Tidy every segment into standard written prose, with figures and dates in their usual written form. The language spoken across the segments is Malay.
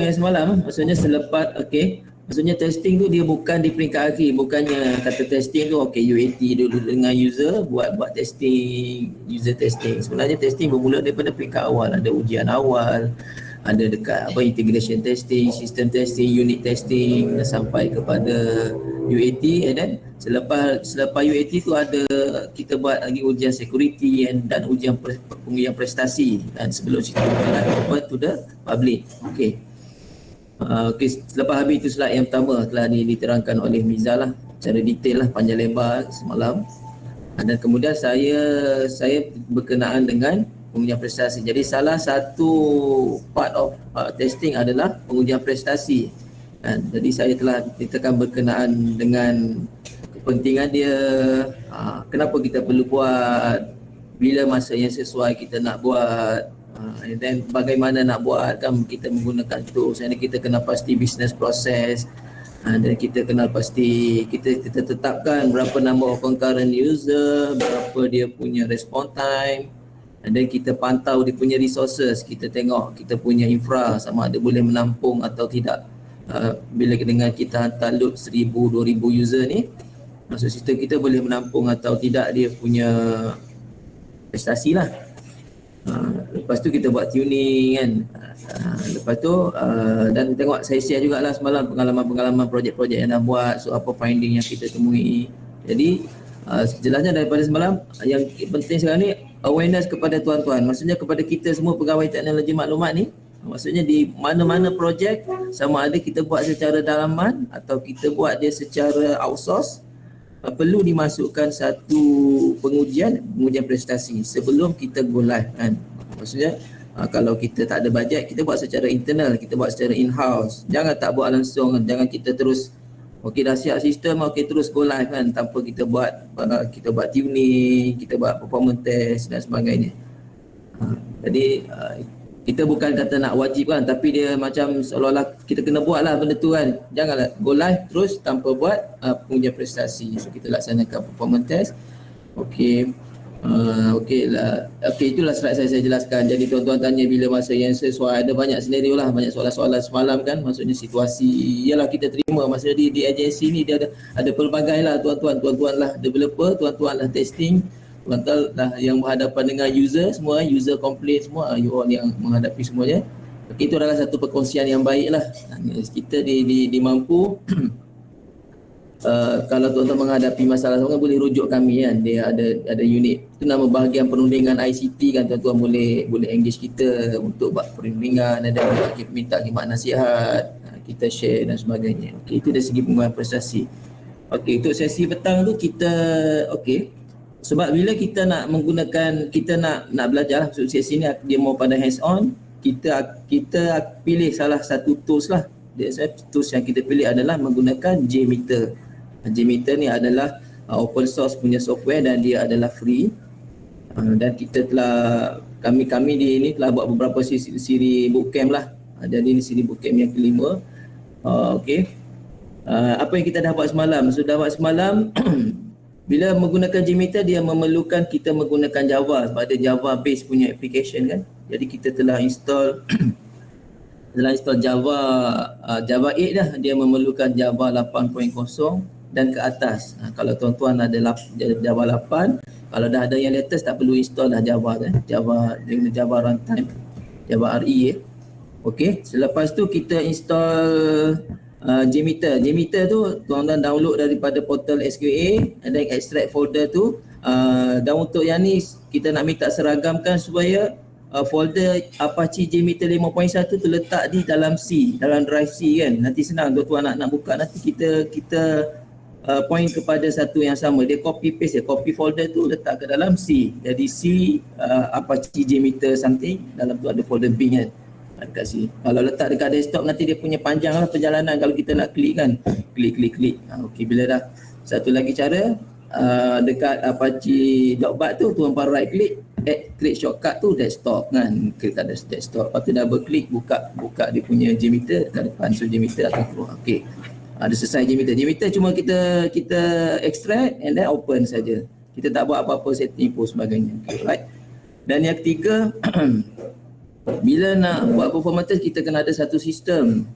yang semalam, maksudnya selepas, maksudnya testing tu dia bukan di peringkat akhir, bukannya kata testing tu UAT dulu dengan user buat testing, user testing. Sebenarnya testing bermula daripada peringkat awal, ada ujian awal, ada dekat integration testing, system testing, unit testing dan sampai kepada UAT, and then selepas UAT tu ada kita buat lagi ujian security dan ujian pengujian prestasi, dan sebelum situ open to the public. Selepas habis itu slide yang pertama telah diterangkan oleh Miza lah secara detail lah, panjang lebar semalam. Dan kemudian saya berkenaan dengan pengujian prestasi. Jadi salah satu part of testing adalah pengujian prestasi. Jadi saya telah ceritakan berkenaan dengan kepentingan dia, kenapa kita perlu buat, bila masa yang sesuai kita nak buat, dan bagaimana nak buat, kan kita menggunakan tools, dan kita kena pasti business process, dan kita kenal pasti kita tetapkan berapa number of concurrent user, berapa dia punya response time, dan kita pantau dia punya resources, kita tengok kita punya infra sama ada boleh menampung atau tidak. Bila dengan kita hantar load 1000, 2000 user ni, maksud sistem kita boleh menampung atau tidak dia punya prestasi lah. Lepas tu kita buat tuning kan. Lepas tu dan tengok, saya share jugalah semalam pengalaman-pengalaman projek-projek yang dah buat, so apa finding yang kita temui. Jadi jelasnya daripada semalam, yang penting sekarang ni awareness kepada tuan-tuan, maksudnya kepada kita semua pegawai teknologi maklumat ni. Maksudnya di mana-mana projek, sama ada kita buat secara dalaman atau kita buat dia secara outsource, perlu dimasukkan satu pengujian prestasi sebelum kita go live kan. Maksudnya kalau kita tak ada bajet, kita buat secara internal, kita buat secara in-house. Jangan tak buat langsung, jangan kita terus dah siap sistem, terus go live kan, tanpa kita buat tuning, kita buat performance test dan sebagainya. Jadi kita bukan kata nak wajib kan, tapi dia macam seolah-olah kita kena buat lah benda tu kan. Janganlah go live terus tanpa buat pengujian prestasi. So kita laksanakan performance test. Itulah slide saya jelaskan. Jadi tuan-tuan tanya bila masa yang sesuai, ada banyak senario lah, banyak soalan-soalan semalam kan. Maksudnya situasi, ialah kita terima masa di agensi ni dia ada pelbagai lah tuan-tuan lah developer, tuan-tuan lah testing, tuan-tuan lah yang berhadapan dengan user semua, user complain semua, you all yang menghadapi semuanya. Itu adalah satu perkongsian yang baik lah. Kita mampu kalau tuan-tuan menghadapi masalah semua, boleh rujuk kami kan. Dia ada unit, itu nama bahagian perundingan ICT kan, tuan-tuan boleh engage kita untuk buat perundingan, ada minta khidmat nasihat, kita share dan sebagainya. Itu dari segi pengujian prestasi. Untuk sesi petang tu kita sebab bila kita nak menggunakan, kita nak belajar, sesi ni dia mau pada hands on, kita pilih salah satu tools lah. Tools yang kita pilih adalah menggunakan JMeter. JMeter ni adalah open source punya software dan dia adalah free. Dan kita telah kami di ini telah buat beberapa siri bootcamp lah. Jadi ini siri bootcamp yang kelima. Apa yang kita dah buat semalam? Sudah buat semalam. Bila menggunakan JMeter, dia memerlukan kita menggunakan Java, sebab ada Java base punya application kan. Jadi kita telah install Java 8 dah. Dia memerlukan Java 8.0 dan ke atas. Kalau tuan-tuan ada Java 8, kalau dah ada yang latest tak perlu install dah Java kan. Dengan Java runtime, Java RE. Selepas tu kita install JMeter. JMeter tu tuan-tuan download daripada portal SQA and then extract folder tu. Dan untuk yang ni kita nak minta seragamkan supaya folder Apache JMeter 5.1 tu letak di dalam C, dalam drive C kan. Nanti senang tuan-tuan nak buka, nanti kita point kepada satu yang sama. Dia copy paste, copy folder tu letak ke dalam C. Jadi C Apache JMeter something, dalam tu ada folder bin kan. Dekat sini. Kalau letak dekat desktop nanti dia punya panjang lah perjalanan kalau kita nak klik kan. Klik. Bila dah. Satu lagi cara, dekat Apache .bat tu tuan-tuan right click, create shortcut tu desktop kan. Klik kat desktop. Lepas tu double click, buka dia punya JMeter dekat depan. So JMeter akan keluar. Ada selesai JMeter. JMeter cuma kita extract and then open saja. Kita tak buat apa-apa setting pun sebagainya. Right. Dan yang ketiga Bila nak buat performance test, kita kena ada satu sistem.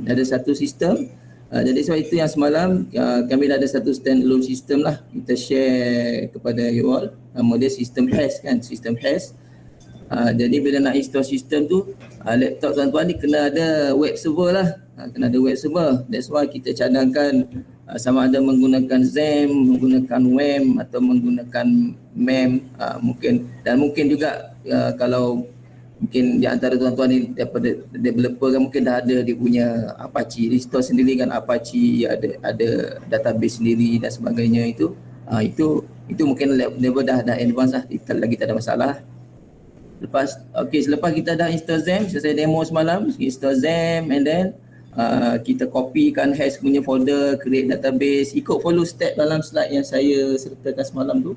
Ada satu sistem. Jadi sebab itu yang semalam kami dah ada satu standalone system lah. Kita share kepada you all. Nama dia sistem HASS kan, sistem HASS. Jadi bila nak install sistem tu, laptop tuan-tuan ni kena ada web server lah. Kena ada web server. That's why kita cadangkan sama ada menggunakan XAMPP, menggunakan WAMP atau menggunakan MEM. Mungkin juga kalau mungkin di antara tuan-tuan ni daripada developer kan mungkin dah ada dia punya Apache restore sendiri kan, Apache ada database sendiri dan sebagainya. Itu mungkin level dah advance lah, kita lagi tak ada masalah. Selepas kita dah install XAMPP, saya demo semalam, install XAMPP and then kita copykan hash punya folder, create database, ikut follow step dalam slide yang saya sertakan semalam tu.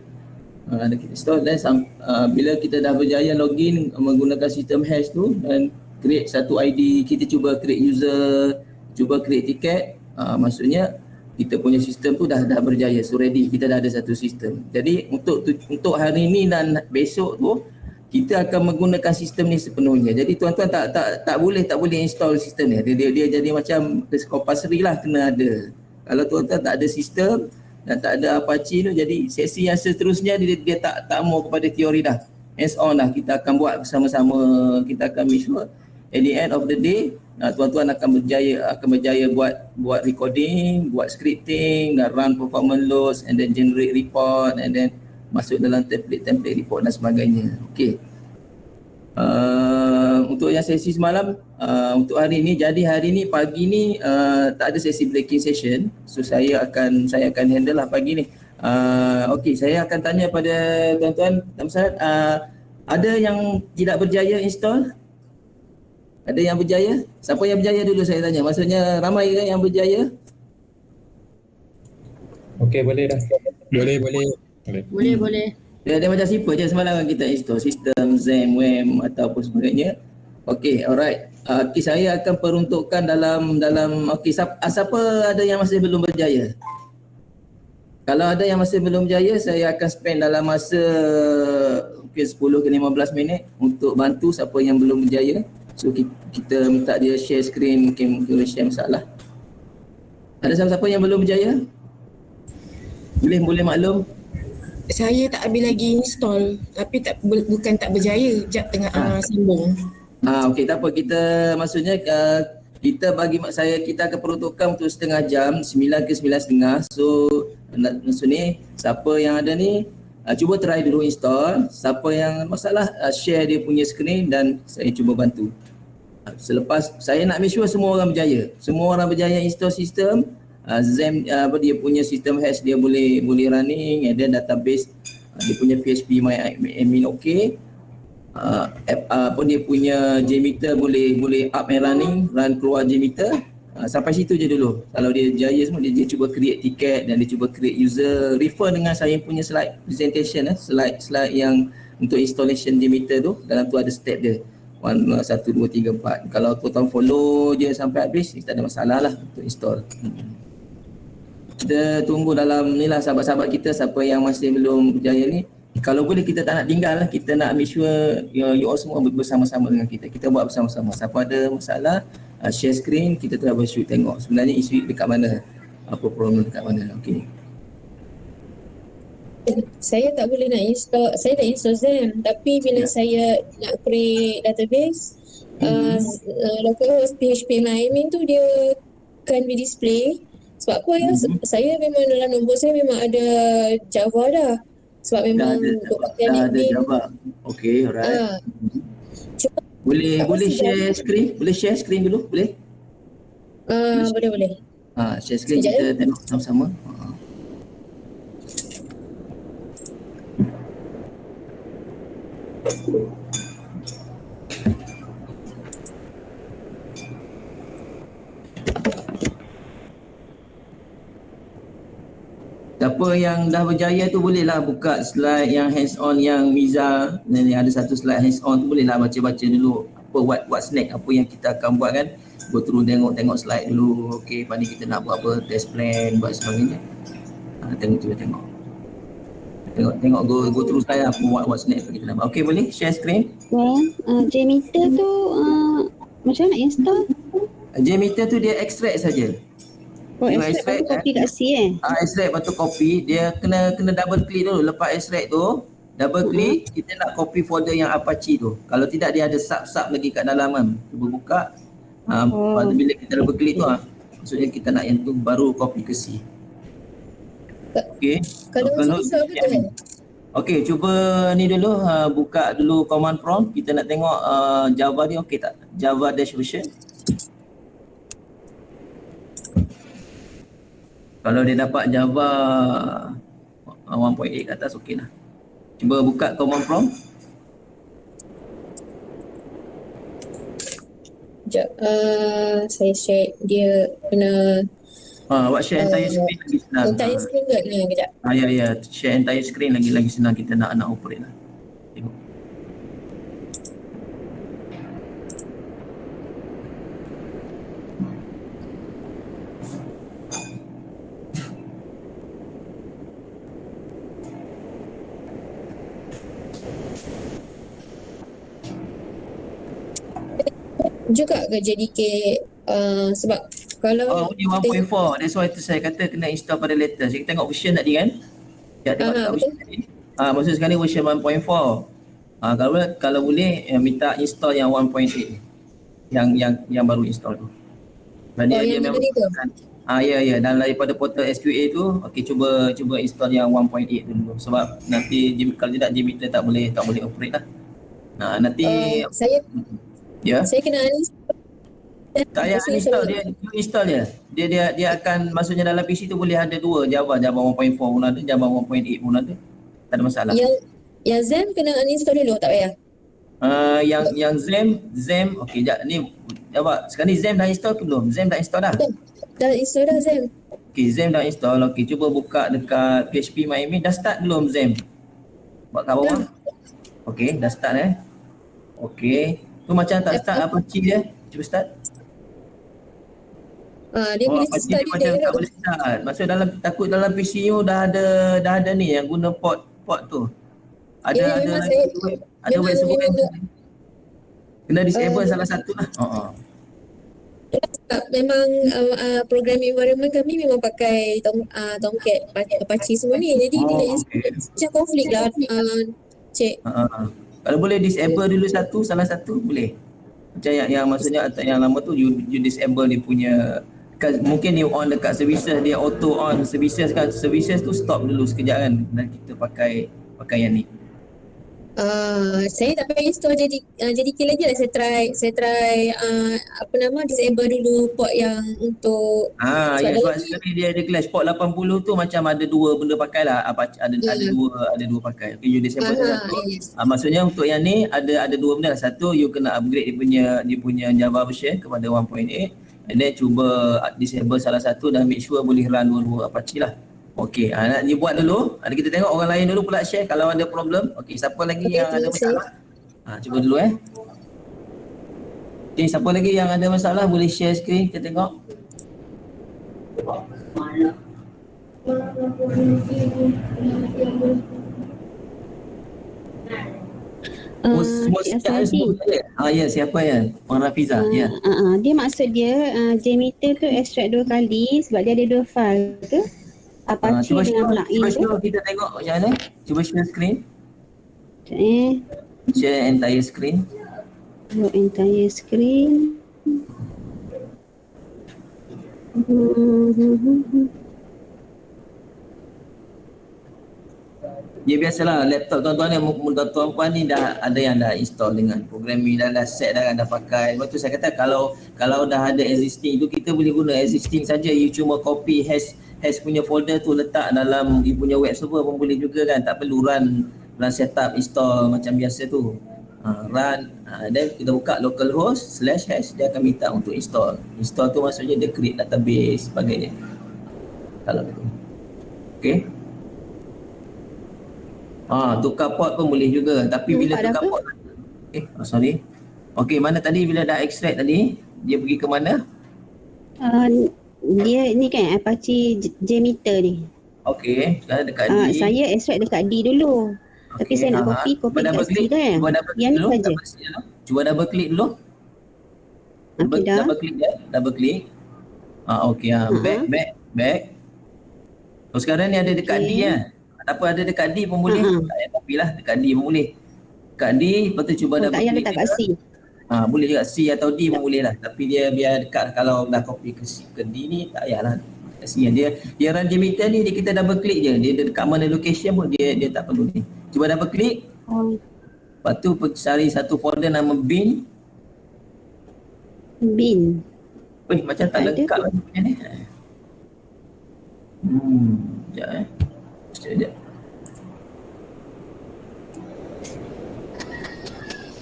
Kita install dan bila kita dah berjaya login menggunakan sistem hash tu dan create satu ID, kita cuba create user, cuba create tiket, maksudnya kita punya sistem tu dah berjaya, so ready, kita dah ada satu sistem. Jadi untuk hari ni dan besok tu kita akan menggunakan sistem ni sepenuhnya. Jadi tuan-tuan tak boleh install sistem ni. Dia jadi macam compulsory lah kena ada. Kalau tuan-tuan tak ada sistem dan tak ada Apache tu, jadi sesi yang seterusnya dia tak mau kepada teori dah. Hands on dah, kita akan buat bersama-sama, kita akan make sure at the end of the day tuan-tuan akan berjaya buat recording, buat scripting dan run performance loads and then generate report and then masuk dalam template report dan sebagainya. Okey. Untuk yang sesi semalam, untuk hari ni, jadi hari ni pagi ni tak ada sesi breaking session, so saya akan handle lah pagi ni. Okey, saya akan tanya pada tuan-tuan, ada yang tidak berjaya install? Ada yang berjaya? Siapa yang berjaya dulu saya tanya, maksudnya ramai ke yang berjaya? Okey, boleh dah. Boleh. Dia macam simple je, semalam kan kita install sistem XAMPP, WAMP ataupun sebagainya. Okey, alright. Saya akan peruntukkan dalam siapa ada yang masih belum berjaya? Kalau ada yang masih belum berjaya, saya akan spend dalam masa mungkin 10 ke 15 minit untuk bantu siapa yang belum berjaya. So kita minta dia share screen, mungkin share masalah. Ada siapa yang belum berjaya? Boleh maklum? Saya tak habis lagi install, tapi bukan tak berjaya, jap tengah sambung. Okey, tak apa, kita maksudnya kita akan peruntukkan untuk setengah jam, 9 ke 9.30. So maksudnya siapa yang ada ni cuba try dulu install, siapa yang masalah share dia punya screen dan saya cuba bantu. Selepas saya nak make sure semua orang berjaya install sistem XAMPP, dia punya sistem hash dia boleh running, and then database dia punya PHP MyAdmin okey, dia punya JMeter boleh up and running, run keluar JMeter. Sampai situ je dulu. Kalau dia jaya semua, dia cuba create tiket dan dia cuba create user. Refer dengan saya punya slide presentation, slide yang untuk installation JMeter tu, dalam tu ada step dia 1, 2, 3, 4. Kalau tuan follow je sampai habis, tak ada masalah lah untuk install. Kita tunggu dalam ni lah sahabat-sahabat kita, siapa yang masih belum berjaya ni, kalau boleh kita tak nak tinggal lah, kita nak make sure you all semua bersama-sama dengan kita buat bersama-sama. Siapa ada masalah, share screen, kita troubleshoot, tengok sebenarnya isu dekat mana, apa problem dekat mana. Okey. Saya tak boleh nak install, saya dah install XAMPP, tapi bila saya nak create database, localhost PHP MyAdmin tu dia kan be display. Sebab apa ya, saya memang dalam nombor saya memang ada Java dah. Sebab memang untuk pakai ada Java. Okey, alright. Boleh share screen? Boleh share screen dulu? Boleh? Boleh. Share screen, kita tengok sama-sama. Siapa yang dah berjaya tu bolehlah buka slide yang hands on yang Miza, dan ada satu slide hands on tu bolehlah baca-baca dulu apa what's next, apa yang kita akan buat kan. Go through, tengok slide dulu. Okey, pada ni kita nak buat apa, test plan, buat sebagainya. Tengok. Tengok go through saya what's next kita nak. Okey, boleh share screen. JMeter tu macam mana install? JMeter tu dia extract saja. Tengok Extract copy kat C extract lepas tu copy, dia kena double click dulu. Lepas extract tu double click, kita nak copy folder yang Apache tu. Kalau tidak dia ada sub lagi kat dalam kan. Cuba buka. Lepas tu bila kita double click tu maksudnya kita nak yang tu baru copy ke C. Okey. Kalau susah betul. Okey, cuba ni dulu buka dulu command prompt. Kita nak tengok Java dia okey tak? Java dash version. Kalau dia dapat Java 1.8 ke atas okey lah. Cuba buka command prompt. Sekejap, saya share dia kena Awak share entire screen lagi senang. entire screen kot ni kejap. Ya, share entire screen lagi senang kita nak operate lah. Tengok. Juga ke JDK sebab kalau Ni 1.4. That's why saya kata kena install pada latest. Kita tengok version tadi kan. Ya, tengok tak version tadi. Maksud sekarang ni version 1.4. Kalau boleh minta install yang 1.8. Yang baru install tu. Dan dia memang ya dan daripada portal SQA tu okey cuba install yang 1.8 dulu sebab nanti kalau tidak JMeter tak boleh operate lah. Nanti saya kena tak payah uninstall, dia install dia akan maksudnya dalam PC tu boleh ada dua Java 1.4 pun ada, Java 1.8 pun ada. Tak ada masalah. Yang Zem kena uninstall dulu tak payah. Yang Zem okey jap ni Java. Sekarang ni Zem dah install ke belum? Zem dah install dah? Dah install dah Zem. Okey, Zem dah install. Okey, cuba buka dekat PHP MyAdmin. Dah start belum Zem? Buat kat bawah. Okey, dah start Okey. Tu macam tak start Apache dia. Cuba start. Dia boleh Apache start dia macam tak boleh start. Maksud takut dalam PC you dah ada ni yang guna port tu. Ada web server kena disable salah satu lah. Memang programming environment kami memang pakai Tomcat, Apache semua ni. Jadi dia macam konflik lah cik. Kalau boleh disable dulu salah satu boleh. Macam yang maksudnya yang lama tu you disable dia punya mungkin you on dekat services dia auto on services kan, services tu stop dulu sekejap kan dan kita pakai yang ni. Saya tak payah install JDK lagi lah. Saya try disable dulu port yang untuk sebab sekali dia ada clash port 80 tu macam ada dua benda pakai lah ada dua pakai. Okay, you disable satu. Maksudnya untuk yang ni ada dua benda. Satu you kena upgrade dia punya Java version kepada 1.8 and then cuba disable salah satu dan make sure boleh run dua-dua Apache lah. Okey, nak dia buat dulu. Kita tengok orang lain dulu pula share kalau ada problem. Okey, siapa lagi yang ada masalah? Cuba dulu Okey, siapa lagi yang ada masalah boleh share screen kita tengok. Ya, siapa ya? Orang Rafiza. Ya. Dia maksud dia JMeter tu extract 2 kali sebab dia ada 2 file tu. Apache dengan plugin tu. Cuba kita tengok macam mana. Cuba share screen. Share entire screen. Entire screen. Dia biasalah laptop tuan-tuan ni, tuan-puan ni dah ada yang dah install dengan programming dah set dah pakai. Lepas tu saya kata kalau dah ada existing tu kita boleh guna existing saja. You cuma copy hash punya folder tu letak dalam you punya web server pun boleh juga kan. Tak perlu run setup install macam biasa tu. Run then kita buka localhost /hash dia akan minta untuk install. Install tu maksudnya dia create database sebagainya. Kalau begitu. Okey. Tukar port pun boleh juga. Tapi bila tukar port sorry. Okey, mana tadi bila dah extract tadi dia pergi ke mana? Dia ni kan Apache JMeter ni. Okey, sekarang dekat D. Saya extract dekat D dulu. Tapi saya nak copy Cuba dekat double C click. kan. Cuba double click Yang ni dulu. saja. Cuba double click dulu. Okey dah. Double click dia. Double click. Okey. Back. So sekarang ni ada dekat D Okey. kan. Apa ada dekat D pun boleh. Tak payah copy lah. Dekat D pun boleh. Dekat D, lepas tu cuba double Tak payah click letak kat C. boleh juga C atau D pun boleh lah. Tapi dia biar dekat, kalau dah copy ke C, ke D ni tak payahlah. Kat C dia run JMeter ni, dia kita double click je. Dia dekat mana location pun dia tak perlu ni. Cuba double click. Lepas tu cari satu folder nama bin. Bin. Macam tak Ada lengkap tu. lah punya ni. Sekejap Sekejap.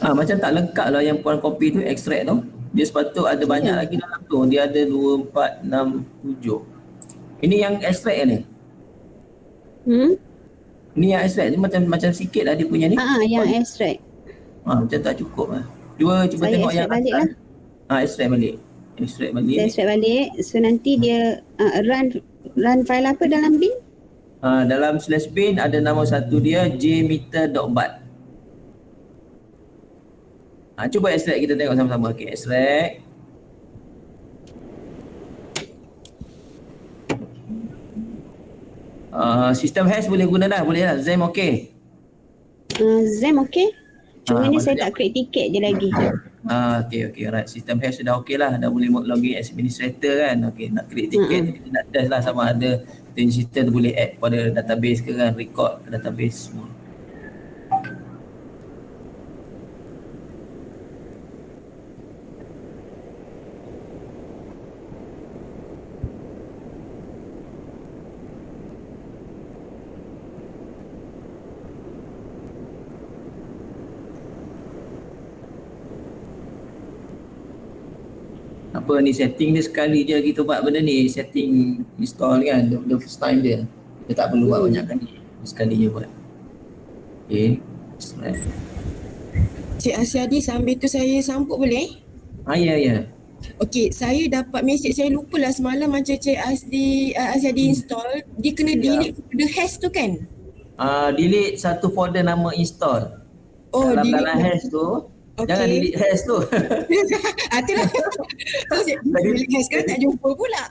Macam tak lengkap lah yang puan copy tu, extract tu. Dia sepatut ada banyak lagi dalam tu. Dia ada 2, 4, 6, 7. Ini yang extract ni. Ni yang extract ni macam sikit lah dia punya ni. Yang extract. Macam tak cukup lah. Cuba Saya tengok yang extract balik lah. Extract balik. Saya extract balik. So nanti dia run file apa dalam bin? Dalam /bin ada nama satu dia jmeter.bat. Cuba extract, kita tengok sama-sama. Okey, extract. Sistem hash boleh guna dah, boleh lah. Zem okey. Zem okey. Cuma ni saya maksudnya tak create tiket je lagi. Okey, alright. Sistem hash sudah okey lah. Dah boleh login administrator kan. Okey, nak create tiket kita nak test lah sama ada sistem tu boleh add pada database ke kan, record ke database semua. Apa ni, setting dia sekali je kita buat benda ni, setting install kan, the first time dia. Kita tak perlu buat banyak kali, sekali je buat. Okay, right. Cik Asyadi, sambil tu saya sambut boleh? Ya. Okey, saya dapat mesej, saya lupalah semalam macam Cik Asyadi install, dia kena delete the hash tu kan? Delete satu folder nama install. Dalam hash tu, jangan delete hash tu. Itulah. Delete hash kan tak jumpa pula.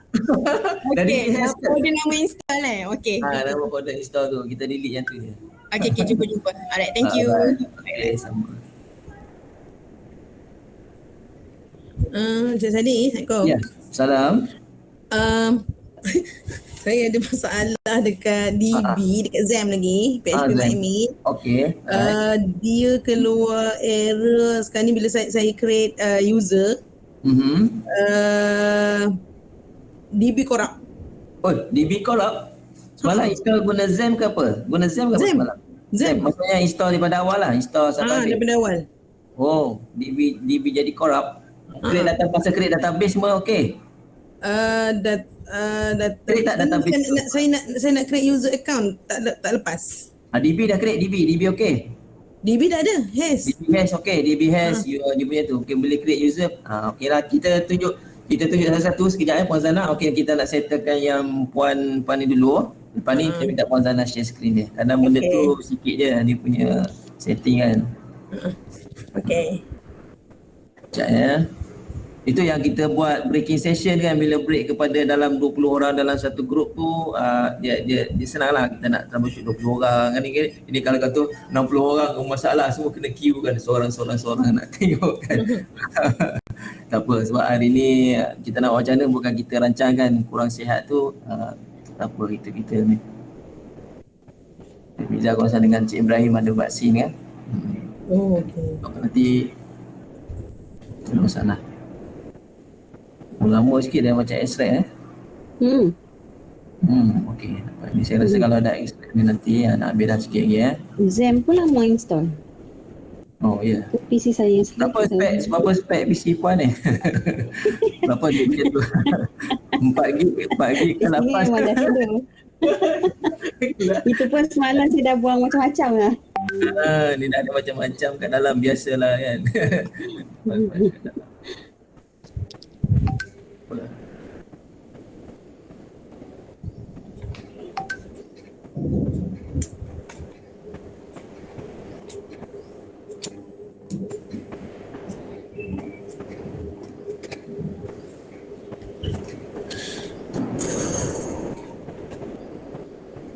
Okey, folder nama install Okey. Nama folder install tu, kita delete yang tu je. Okey, jumpa. Alright, thank you. Okay, sama. Encik Sadi, Assalamualaikum. Ya, salam. Saya ada masalah dekat DB, dekat ZAM lagi, PHP ZAM. MyMe. Okey. Dia keluar error sekarang ni bila saya create user. DB corrupt. DB corrupt. Semalam install guna ZAM ke apa? Guna ZAM ke apa ZAM. semalam? ZAM. Maksudnya install daripada awal lah, install sampai habis. Daripada awal. DB jadi corrupt. Create database semua okey. Create tak database? Saya nak create user account, tak lepas. DB dah create, DB okey. DB dah ada, hash. DB hash okey, DB hash you punya tu. Okey, boleh create user. Okeylah, kita tunjuk satu-satu sekejap Puan Zana. Okey, kita nak settlekan yang puan ni dulu. Lepas ni kita minta Puan Zana share screen dia. Kadang benda tu sikit je dia punya setting kan. Okey. Sekejap ya. Itu yang kita buat breaking session kan, bila break kepada dalam 20 orang dalam satu grup tu, dia senang lah, kita nak troubleshoot 20 orang kan. Ini kalau kata 60 orang masalah, semua kena queue kan, seorang nak tengok kan. Tak apa, sebab hari ni kita nak wacana bukan kita rancangkan, kurang sihat tu tak apa, kita ni Miza kawasan dengan Cik Ibrahim ada vaksin kan. Okey. Nanti ada masalah. Lama sikit dia macam extract okey. Ni saya rasa kalau ada extract ni nanti nak ambil dah sikit lagi ZAM pun lama install. Ya. PC saya Berapa spek PC puan ni? Berapa dia macam tu? 4 gig kan lapas. Memang dah tidur. Itu pun semalam saya dah buang macam-macam lah. Ni dah ada macam-macam kat dalam, biasalah kan.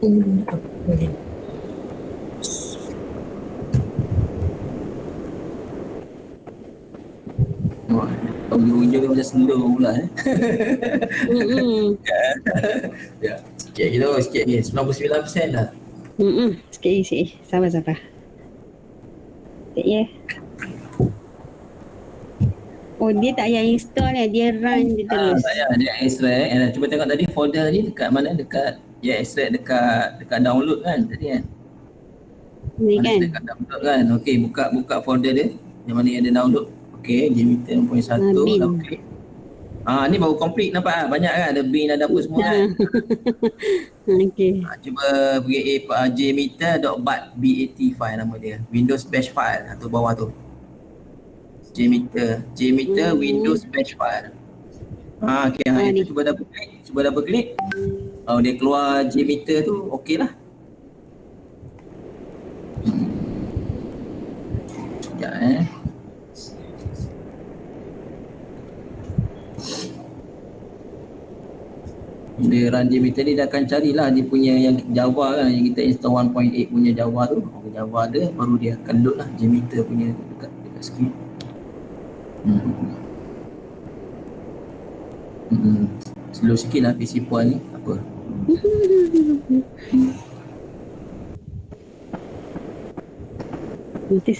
Boleh. Wah, ujung-ujung dia macam slow pula Ya, sikit lagi tu, sikit lagi. 99% dah. Sikit lagi. Sabar. Sikit ya. Oh, dia tak payah install dia run je terus. Tak payah, dia extract. Cuba tengok tadi folder ni dekat mana? Dekat dia extract dekat download kan tadi kan? Ni kan? Dekat download kan. Okey, buka folder dia. Yang mana yang ada download. Okey, JMeter 6.1 bin. okey. Ni baru complete nampak ah. Banyak kan ada bin ada apa semua kan. Okey. Cuba pergi jmeter.bat BAT file nama dia. Windows bash file tu bawah tu. JMeter Windows bash file. Okey, itu cuba double klik. Dia keluar JMeter tu okey lah. Sekejap Dia run JMeter ni dia akan carilah dia punya yang Java kan, yang kita install 1.8 punya Java tu. Java ada baru dia akan load lah JMeter punya dekat screen. Slow sikit lah PC Puan ni, apa.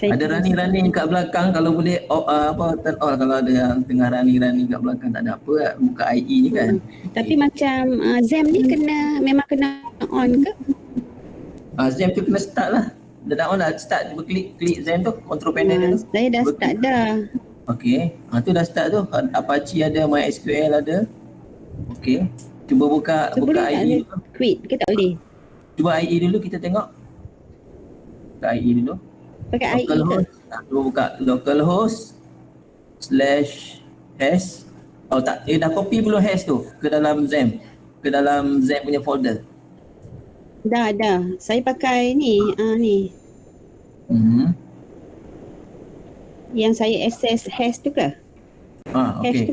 Ada running kat belakang, kalau boleh turn on kalau ada yang tengah running kat belakang, tak ada apa, buka IE ni kan. Tapi macam Zam ni memang kena on ke? Zam tu kena start lah. Dah on dah start, cuba klik Zam tu, control panel dia tu. Saya dah start dah. Okey, tu dah start tu. Apache ada, MySQL ada. Okey, cuba buka IE dulu. Quit ke tak boleh? Cuba IE dulu kita tengok. Buka IE dulu. Pakai IE ke? Cuba buka localhost /hash. Dah copy belum hash tu ke dalam Zam? Ke dalam Zam punya folder? Dah. Saya pakai ni. Yang saya access hash tu ke? Okey.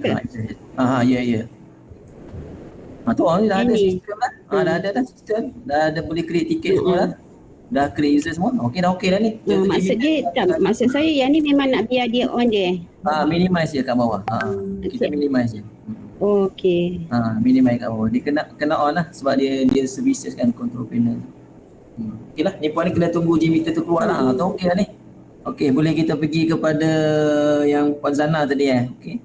Ya. Tu ni dah ada sistem lah. Dah ada sistem. Dah ada boleh create tiket semua lah. Dah create user semua. Okey dah ni. Maksud saya yang ni memang nak biar dia on je. Minimize je kat bawah. Kita minimize je. Okey. Minimize kat bawah. Dia kena on lah sebab dia services kan control panel. Okey lah, ni Puan ni kena tunggu JMeter tu keluar lah. Okey lah ni. Okey, boleh kita pergi kepada yang Puan Zana tadi Okey.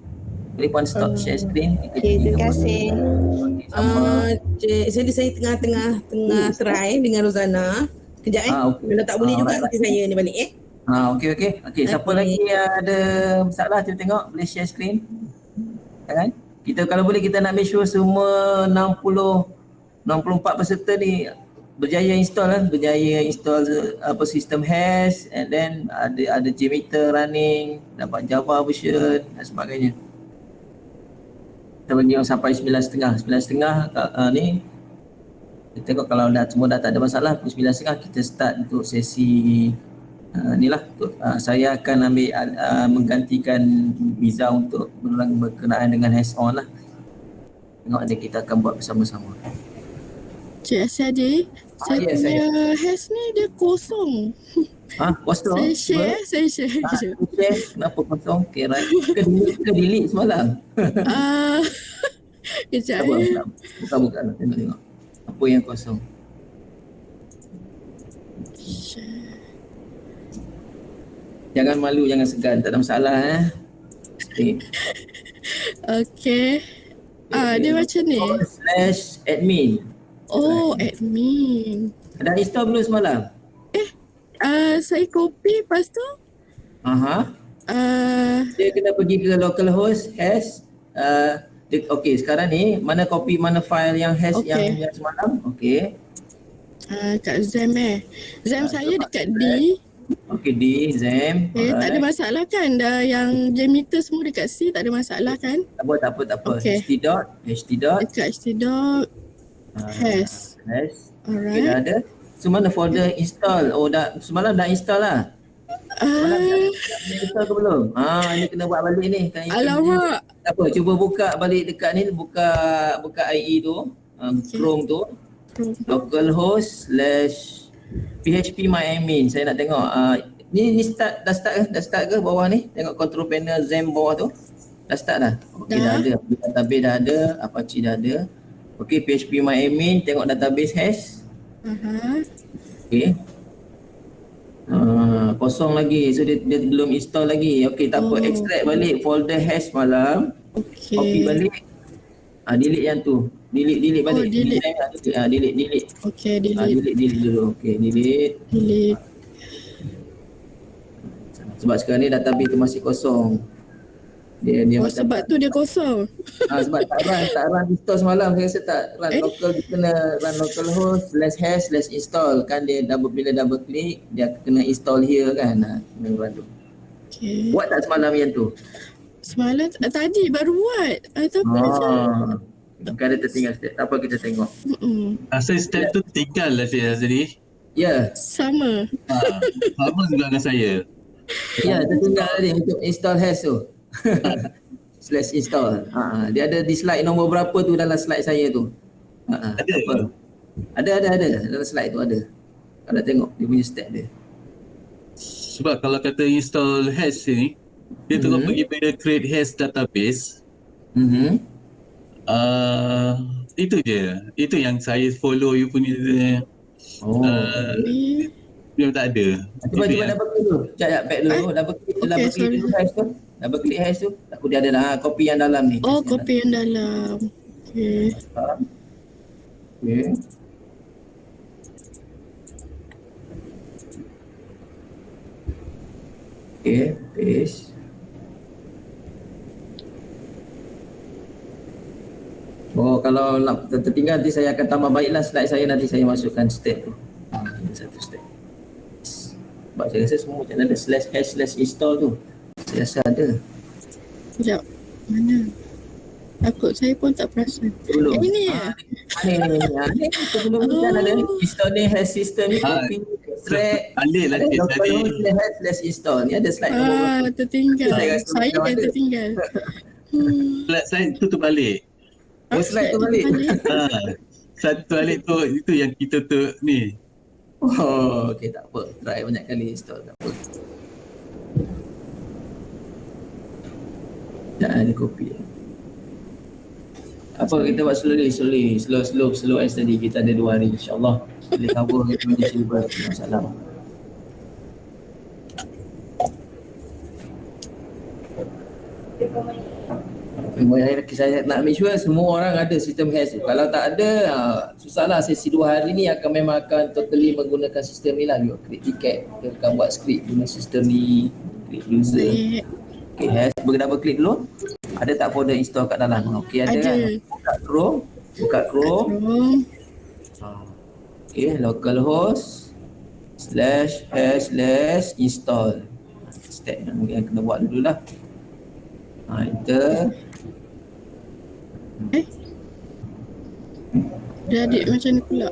Boleh Puan stop share screen. Okey, terima kasih. Saya tengah try dengan Rozana. Kejap Kalau tak boleh juga nanti saya ni balik Okey. Siapa lagi yang ada masalah cuba tengok, boleh share screen. Kan? Kita kalau boleh kita nak make sure semua 64 peserta ni berjaya install sistem hash, and then ada JMeter running, dapat Java version dan sebagainya. Kita bagi sampai 9.30 ni. Kita tengok kalau semua dah tak ada masalah, pukul 9.30 kita start untuk sesi ni lah. Saya akan menggantikan Miza untuk berkenaan dengan hash on lah. Tengok nanti kita akan buat bersama-sama. Cik Asia J, saya punya hash ni dia kosong. Kosong? Saya share. Kenapa kosong? Okay, right. Ke delete semalam? Kejap Buka lah, tengok. Apa yang kosong? Jangan malu, jangan segan, tak ada masalah Okay. Dia macam ni. /admin. Admin. Dah install belum semalam? Saya copy lepas tu. Dia kena pergi ke localhost hash. Okey, sekarang ni mana copy mana file yang hash yang semalam? Okey. Kat Zam Zam saya dekat D. Okey, D Zam. Tak ada masalah kan? Dah yang JMeter semua dekat C, tak ada masalah kan? Tak apa. ht dot dekat ht dot hash. Alright. Dah ada. Mana folder install? Semalam dah install lah. Semalam dah install ke belum? Ini kena buat balik ni. Alamak. Tak apa, cuba buka balik dekat ni, buka IE tu, Chrome tu. localhost / php my admin. Saya nak tengok ni dah start ke bawah ni? Tengok control panel XAMPP bawah tu. Dah start dah? Okey, dah ada. Database dah ada, Apache dah ada. Okey, php my admin, tengok database hash. Okey. Kosong lagi. So dia belum install lagi. Okey, tak apa. Extract balik folder hash malam. Copy balik. Delete yang tu. Delete balik. Delete. Okay, delete. Delete dulu. Okey, delete. Sebab sekarang ni database tu masih kosong. Dia sebab tu dia kosong. Sebab tak run install semalam. Saya rasa tak run local, dia kena run localhost /hash /install kan, dia bila double click dia kena install here kan. Kena run tu. Okay. Buat tak semalam yang tu? Semalam tadi baru buat. Tapi Bukan ada tertinggal step. Tak apa, kita tengok. Rasa step tu tinggal lah saya tadi. Ya. Sama. Sama juga dengan saya. Ya, tertinggal tadi untuk install hash tu. /install. Dia ada di slide nombor berapa tu dalam slide saya tu. Ada. Apa? Ada dalam slide tu ada. Kalau tengok dia punya step dia. Sebab kalau kata install hash ni, dia terus pergi pada create hash database. Itu je. Itu yang saya follow you punya. Dia tak ada. Cuba double click dulu. Sekejap back dulu. Double click dulu hash tu. Double click hash tu. Takut dia ada lah. Copy yang dalam ni. Copy yang dalam. Okay. Okay, paste. Kalau nak tertinggal nanti saya akan tambah baiklah slide saya, nanti saya masukkan step tu. Satu step. Sebab saya rasa semua macam ada /hash /install tu. Saya rasa ada. Sekejap. Mana? Takut saya pun tak perasan. Ini ya? Ni sebelum ni kan ada install ni hash system ni copy extract alih lah cik tadi. /hash /install ni ada slide nombor. Tertinggal. Saya yang tertinggal. Slide saya tu terbalik. Slide tu balik. Satu balik tu itu yang kita tu ni. Okey, tak apa. Try banyak kali install, tak apa. Jangan copy. Apa kita buat slow as tadi. Kita ada 2 hari insya-Allah. Boleh cover kita punya syllabus. Masalah. Saya nak make sure semua orang ada sistem hash tu. Kalau tak ada, susahlah. Sesi 2 hari ni memang akan totally menggunakan sistem ni lah. You create ticket, kita akan buat script guna sistem ni, create user. Okay, hash, double click dulu. Ada tak folder install kat dalam? Okay, ada kan? Buka Chrome. Okay, localhost /hash /install. Step yang kena buat dulu lah. Enter. Dia adik macam ni pula.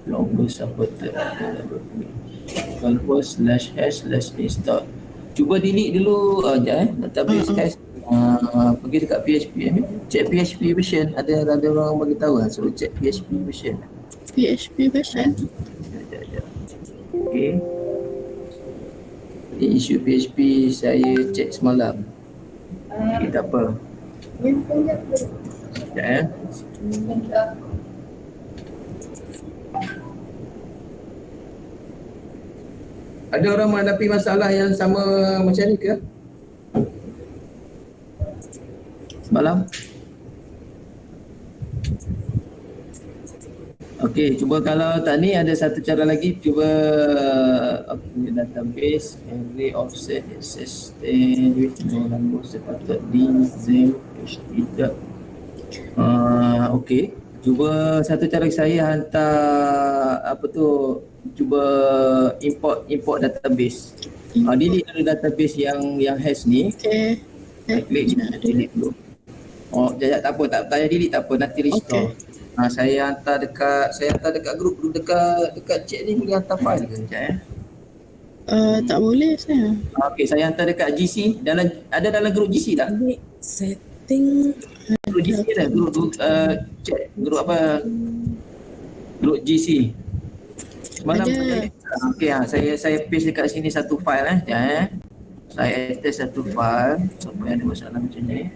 Longest supported. Localhost /hash /install. Cuba delete dulu database hash. Pergi dekat PHP ni. Check PHP version. Ada orang bagi tahu lah. Suruh check PHP version. PHP version. Okay. Isu PHP saya cek semalam. Okay, tak apa. Sekejap Ada orang menghadapi masalah yang sama macam ni ke? Semalam? Okey, cuba kalau tak ni ada satu cara lagi. Cuba database every offset access with no number sepatut di XAMPP tidak. Okey, cuba satu cara saya hantar cuba import database. Delete dulu database yang hash ni. Okey. Klik delete dulu. Jap tak apa, tak payah delete, tak apa, nanti restore. Saya hantar dekat grup dekat chat ni, boleh hantar file ke sekejap Tak boleh saya. Okey, saya hantar dekat GC. Dalam grup GC tak? Saya think Grup GC lah, grup chat, grup apa? Grup GC. Semalam Ada. okey, saya paste dekat sini satu file Saya attach satu file. Siapa yang ada masalah macam ni?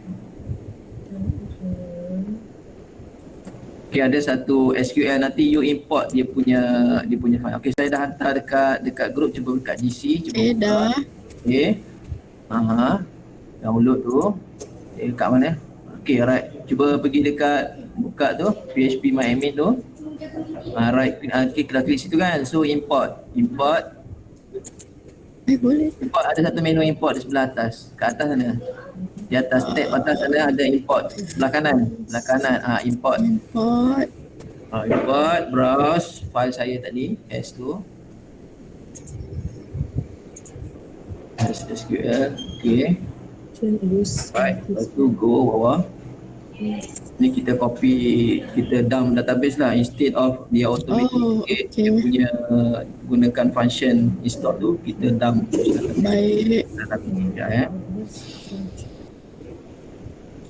Okey, ada satu SQL, nanti you import dia punya file. Okey, saya dah hantar dekat grup, cuba dekat GC, cuba buka. dah. Okey. Download tu. Dekat mana? Okey, right. Cuba pergi dekat buka tu, PHP My Admin tu. Right, klik situ kan. So import. Boleh. Import ada satu menu import di sebelah atas. Kat atas sana. Di atas tab atas sana ada import. Sebelah kanan. Import. Import. Import, browse file saya tadi, S tu. SQL. Okey. Right, lepas tu go bawah. Ni kita copy, kita dump database lah instead of dia automatic dia punya gunakan function install tu, kita dump Baik. database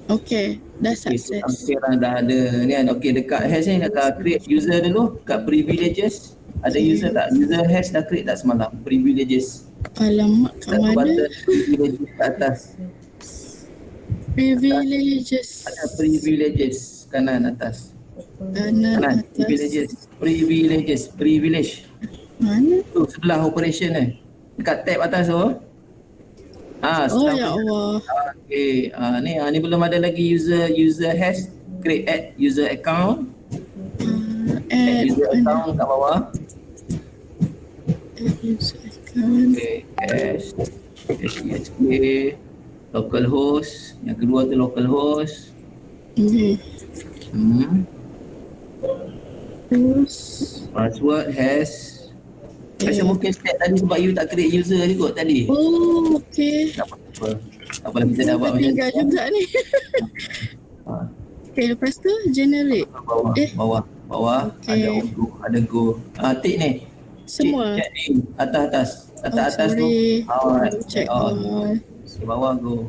Okay, dah sukses. Sekarang dah ada ni kan. Okey, dekat hash ni nak create user dulu, kat privileges ada user tak? User hash dah create tak semalam? Privileges. Alamak, kat Satu mana? button privileges kat atas. Privileges. Ada privileges kanan atas. Kanan atas. Privilege. Mana? Tu sebelah operation ni. Dekat tab atas tu. Oh sebelah ya Allah. Okey, ni belum ada lagi user hash, create add user account. Add user account kat bawah. User account. Okey, hash SHK localhost. Yang kedua tu localhost. Terus. Password hash. Rasa mungkin step tadi sebab you tak create user je kot tadi. Oh, okay. Tak apa. Apalah kita dah buat macam Tinggal tu. juga ni. Okay, lepas tu generate. Bawah. Okay. Ada go. Tick ni. Semua. Check ni. Atas. Atas tu. Sorry. Alright. Check all. Bawah go.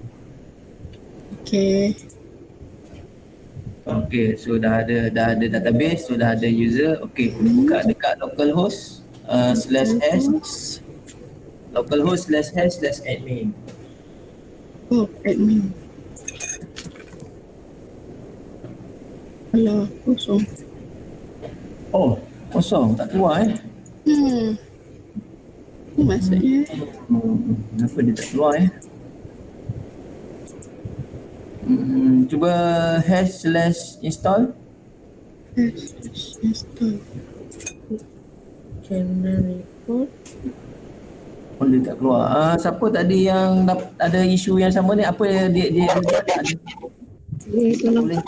Okay. Okay, so dah ada database, so dah ada user. Okay, buka dekat localhost /s localhost/s/admin. Oh, admin. Alah, kosong. Oh, kosong, tak keluar Apa maksudnya? Kenapa dia tak keluar cuba /install. Install. Channel report. Oh, dia tak keluar. Siapa tadi yang ada isu yang sama ni? Apa dia ada? Boleh.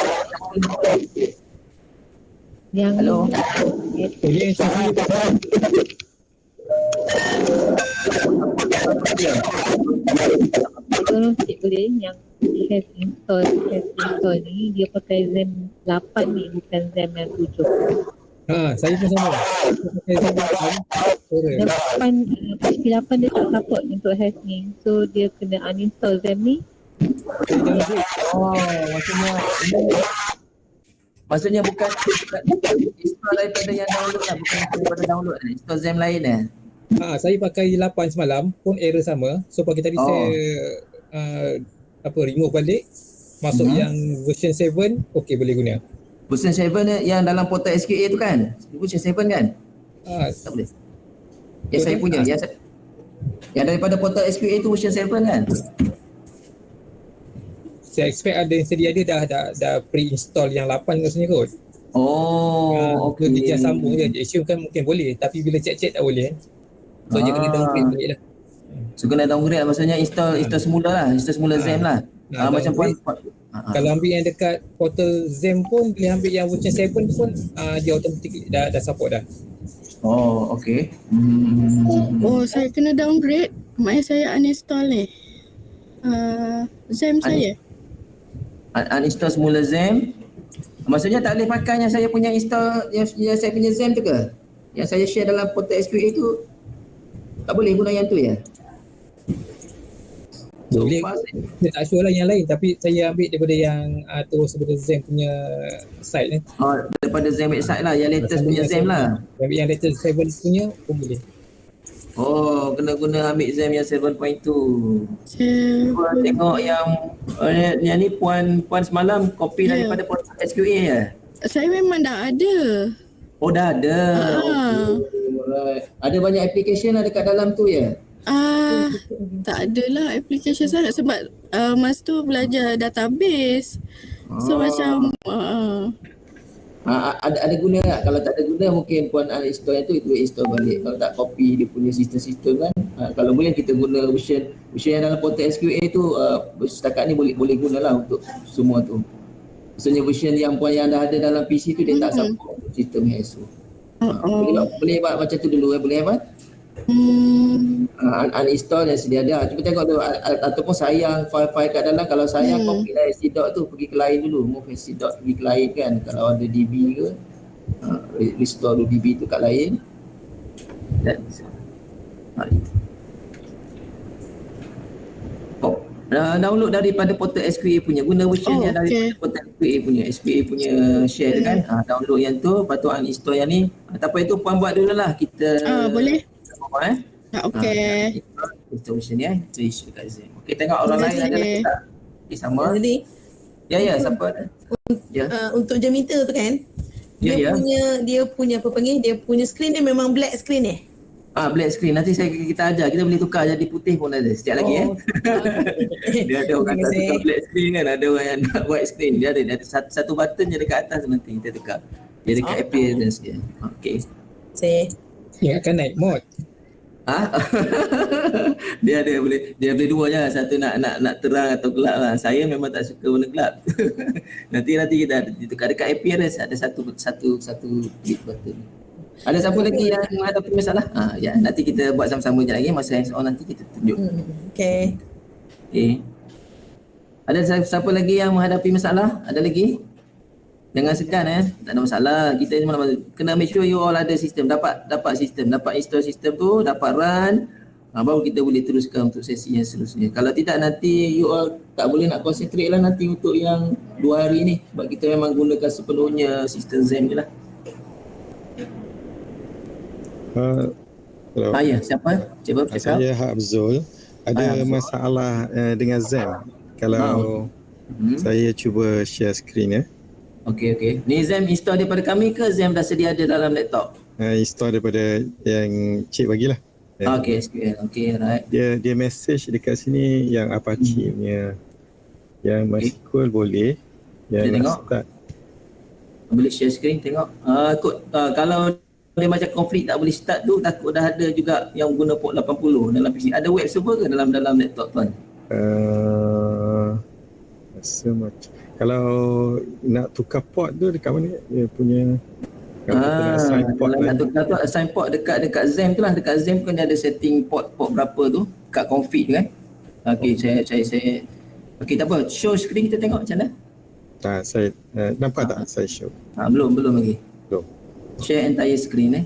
Yang Hello. Tolong cek boleh yang has install ni dia pakai ZAM 8 ni, bukan ZAM yang 7. Saya pun sama. PHP 8 dia tak support untuk hash ni. So dia kena uninstall ZAM ni. Maksudnya bukan install daripada yang download lah, bukan daripada download lah. Install ZAM lain Saya pakai 8 semalam pun error sama. So pagi tadi saya remove balik, masuk yang version 7, okey boleh guna. Version 7 yang dalam portal SQA tu kan? Version 7 kan? Tak boleh. Yang saya punya, yang daripada portal SQA tu version 7 kan? Saya expect ada yang sedia dah pre-install yang 8 rasanya kot. Okey. Dia sambung je. Assume kan mungkin boleh, tapi bila check tak boleh. So dia kena downgrade balik lah. So kena downgrade lah, maksudnya install semula lah, install semula ZAM lah. Macam puan. Kalau ambil yang dekat portal ZAM pun, boleh ambil yang version 7 pun, dia automatic dah support dah. Oh, okey. Oh, saya kena downgrade. Maknanya saya uninstall ni. ZAM saya. Uninstall semula ZAM. Maksudnya tak boleh pakai yang saya punya install, yang saya punya ZAM tu ke? Yang saya share dalam portal SQA tu tak boleh guna yang tu ya? Boleh, far saya tak sure lah yang lain, tapi saya ambil daripada yang terus daripada Zen punya site ni. daripada Zen website lah, yang latest punya Zen lah. Yang latest 7 punya pun boleh. Oh, kena guna ambil Zen yang 7.2. Cuba tengok yang ni puan semalam copy daripada portal SQA ya? Saya memang dah ada. Oh, dah ada. Okay. Alright. Ada banyak application ada kat dalam tu ya? Tak adalah application sangat sebab masa tu belajar database. So macam ada guna tak? Kalau tak ada guna mungkin puan install yang tu itu install balik. Kalau tak copy dia punya sistem kan. Kalau boleh kita guna version yang dalam portal SQA tu setakat ni boleh gunalah untuk semua tu. Maksudnya version yang puan yang dah ada dalam PC tu dia tak support sistem HSO. Boleh buat macam tu dulu boleh Evan? Uninstall dan sedia ada. Cuba tengok tu ataupun sayang file-file kat dalam. Kalau sayang copy lah SC.dot tu pergi ke lain dulu, move SC.dot pergi ke lain kan. Kalau ada DB ke restore dulu DB tu kat lain. Dan download daripada portal SQA punya, guna version yang daripada portal SQA punya share kan. Download yang tu, lepas tu uninstall yang ni. Tapi itu puan buat dulu lah kita. Boleh. Okay. Installation ni kita issue dekat Zen. Okay, tengok orang lain ada lagi tak? Sama. Ya, siapa? Untuk jam meter tu kan, dia punya apa panggil, dia punya screen dia memang black screen black screen. Nanti kita ajar, kita boleh tukar jadi putih pun ada sekejap lagi Dia ada orang tak tukar black screen kan, ada orang yang nak white screen. Dia ada satu button je dekat atas, nanti kita tukar. Dia dekat appearance dia. Okay. Ya kan naik mod. Dia boleh dua je, satu nak terang atau gelap lah. Saya memang tak suka warna gelap. nanti kita tukar dekat appearance, ada satu klik button. Ada siapa lagi yang menghadapi masalah? Nanti kita buat sama-sama je lagi, masa hands on nanti kita tunjuk. Okay. Ada siapa lagi yang menghadapi masalah? Ada lagi? Jangan segan tak ada masalah. Kita kena make sure you all ada sistem, dapat install sistem tu, dapat run, baru kita boleh teruskan untuk sesi yang seterusnya. Kalau tidak nanti you all tak boleh nak concentrate lah nanti untuk yang 2 hari ni, sebab kita memang gunakan sepenuhnya sistem Zen je lah. Ya, siapa? Cuba cakap. Saya Habzul. Ada masalah dengan Zen. Kalau saya cuba share screen Okey. Ni Zen install daripada kami ke Zen dah sedia ada dalam laptop? Install daripada yang Cik bagilah. Okey, SQL. Okey, right. Dia message dekat sini yang Apache punya. Yang MySQL boleh. Yang start. Boleh share screen tengok. Kalau dia macam konflik tak boleh start tu, takut dah ada juga yang guna port 80 dalam PC. Ada web server ke dalam laptop tuan? Rasa macam kalau nak tukar port tu dekat mana dia punya assign port nak tukar tu assign port dekat Zen tu lah. Dekat Zen kan dia ada setting port berapa tu kat config tu kan. Okey, saya okey, tak apa, show screen kita tengok macam mana. Saya nampak tak saya show? Belum lagi. Belum. Share entire screen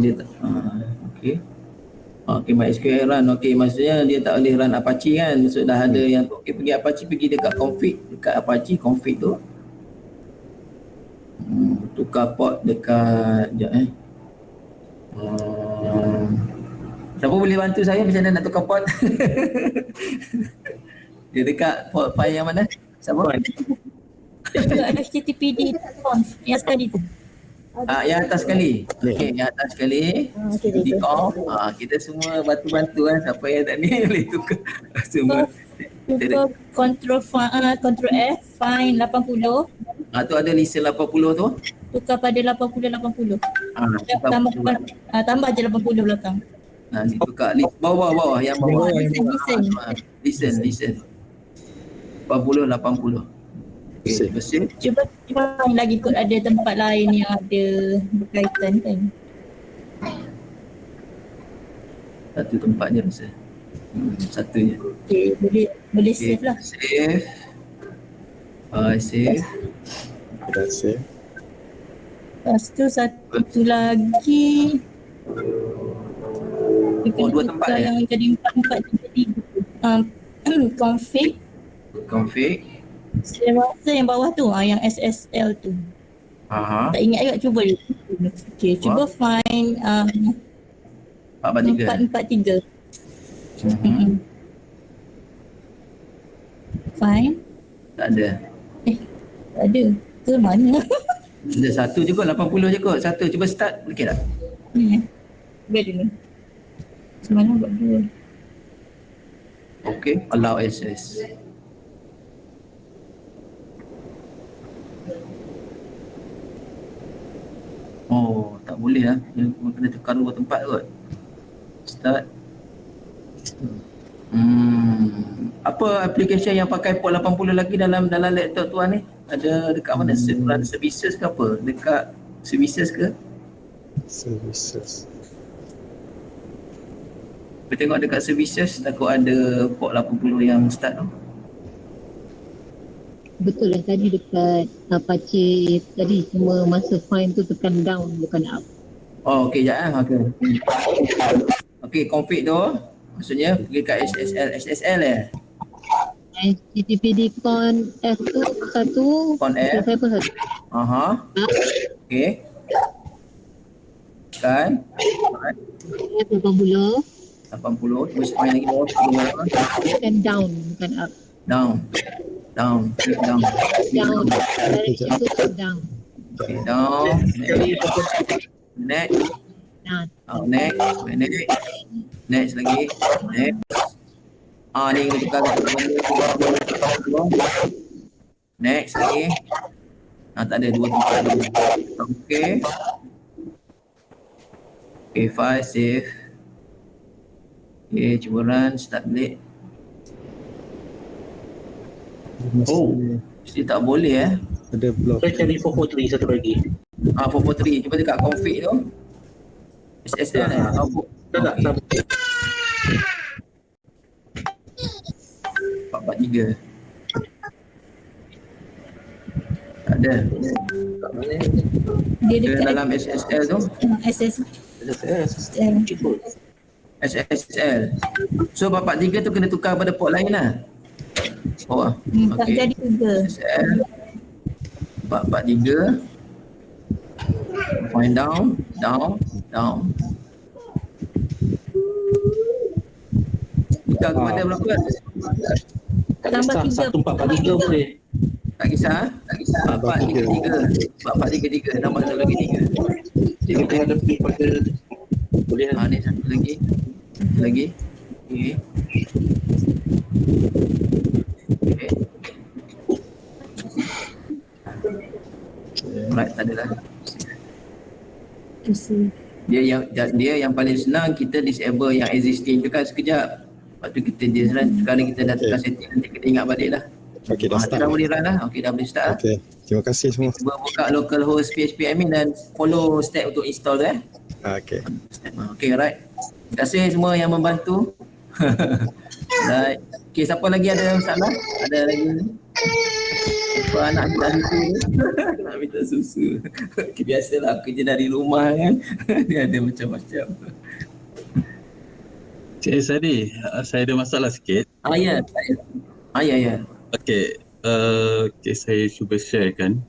dia tak okey. Okey, MySQL run. Okey, maksudnya dia tak boleh run Apache kan. Maksud dah ada yang tu. Okey, pergi Apache, pergi dekat config, dekat Apache config tu. Tukar port dekat siapa boleh bantu saya macam mana nak tukar port? Dia dekat port file yang mana? Siapa? Dekat HTTPD conf yang sekali tu. Yang atas sekali. Okey, yang atas sekali. Di off. Kita semua bantu-bantu kan, siapa yang tak ni boleh tukar semua. Tukar control F find 80. Tu ada listen 80 tu. Tukar pada 80. Tambah je 80 belakang. Tukar bawah yang bawah. Listen 80. Okay, bersih. Cuba lagi kot ada tempat lain yang ada berkaitan kan. Satu tempat je rasa. Satu je. Okay, boleh save lah. Save. Save. Lepas tu satu lagi. Dia kena dua tempat tukar ya? yang jadi 4 jadi config. Saya rasa yang bawah tu, yang SSL tu. Tak ingat juga, cuba dulu. Okay, cuba find 443. Find. Tak ada. Tak ada. Ke mana? Ada satu je kot, 80 je kot. Satu, cuba start, boleh tak? Cuba dulu. Macam mana buat dulu? Okay, allow access. Oh, tak boleh lah. Dia kena tukar dua tempat kot. Start. Apa application yang pakai port 80 lagi dalam laptop tuan ni? Ada dekat mana? Run services ke apa? Dekat services ke? Services. Kita tengok dekat services, takut ada port 80 yang start tu. Betul lah tadi dekat Apache tadi cuma masa find tu tekan down bukan up. Oh okey sekejap okey. Okey, config tu maksudnya pergi kat SSL HTTPD con F tu satu. Con F. Saya pun satu. Okey. Kan? 80. Terus main lagi bawah. Tekan down bukan up. Down. Click down. Down. Direction tu tekan down. Okay, down. Next. Next lagi. Next. Ni kita tukar. Next lagi. Tak ada dua tempat lagi. Okay, file save. Okay, cuba run, start balik. Mesti tak boleh Ada block. Saya cari 443 satu lagi. 443, cuba dekat config tu. SSL Tak. 443. Tak ada. Dia dekat dalam SSL tu. SSL. So 443 tu kena tukar pada port lain lah. tak jadi juga. SSL 443. Find down. Tukar kepada berapa? Tambah 3. 143 boleh. Tak kisah. 433. Tambah satu lagi 3. Dia kita ada pergi pada boleh lah. Ni satu lagi. Okay. Right, tak ada lah. Dia yang paling senang kita disable yang existing tu kan sekejap. Lepas tu kita sekarang kita dah tukar setting, nanti kita ingat balik lah. Okey, dah start. Dah boleh run lah. Okey, dah boleh start lah. Okey, terima kasih semua. Cuba buka localhost PHP admin dan follow step untuk install tu Okey. Okey, right. Terima kasih semua yang membantu. Right. Okey, siapa lagi ada masalah? Ada lagi ni? Apa anak minta susu? Nak minta susu. Okay, biasalah kerja dari rumah kan. Dia ada macam-macam. Cik Sadi, saya ada masalah sikit. Ya. Okey, saya cuba sharekan.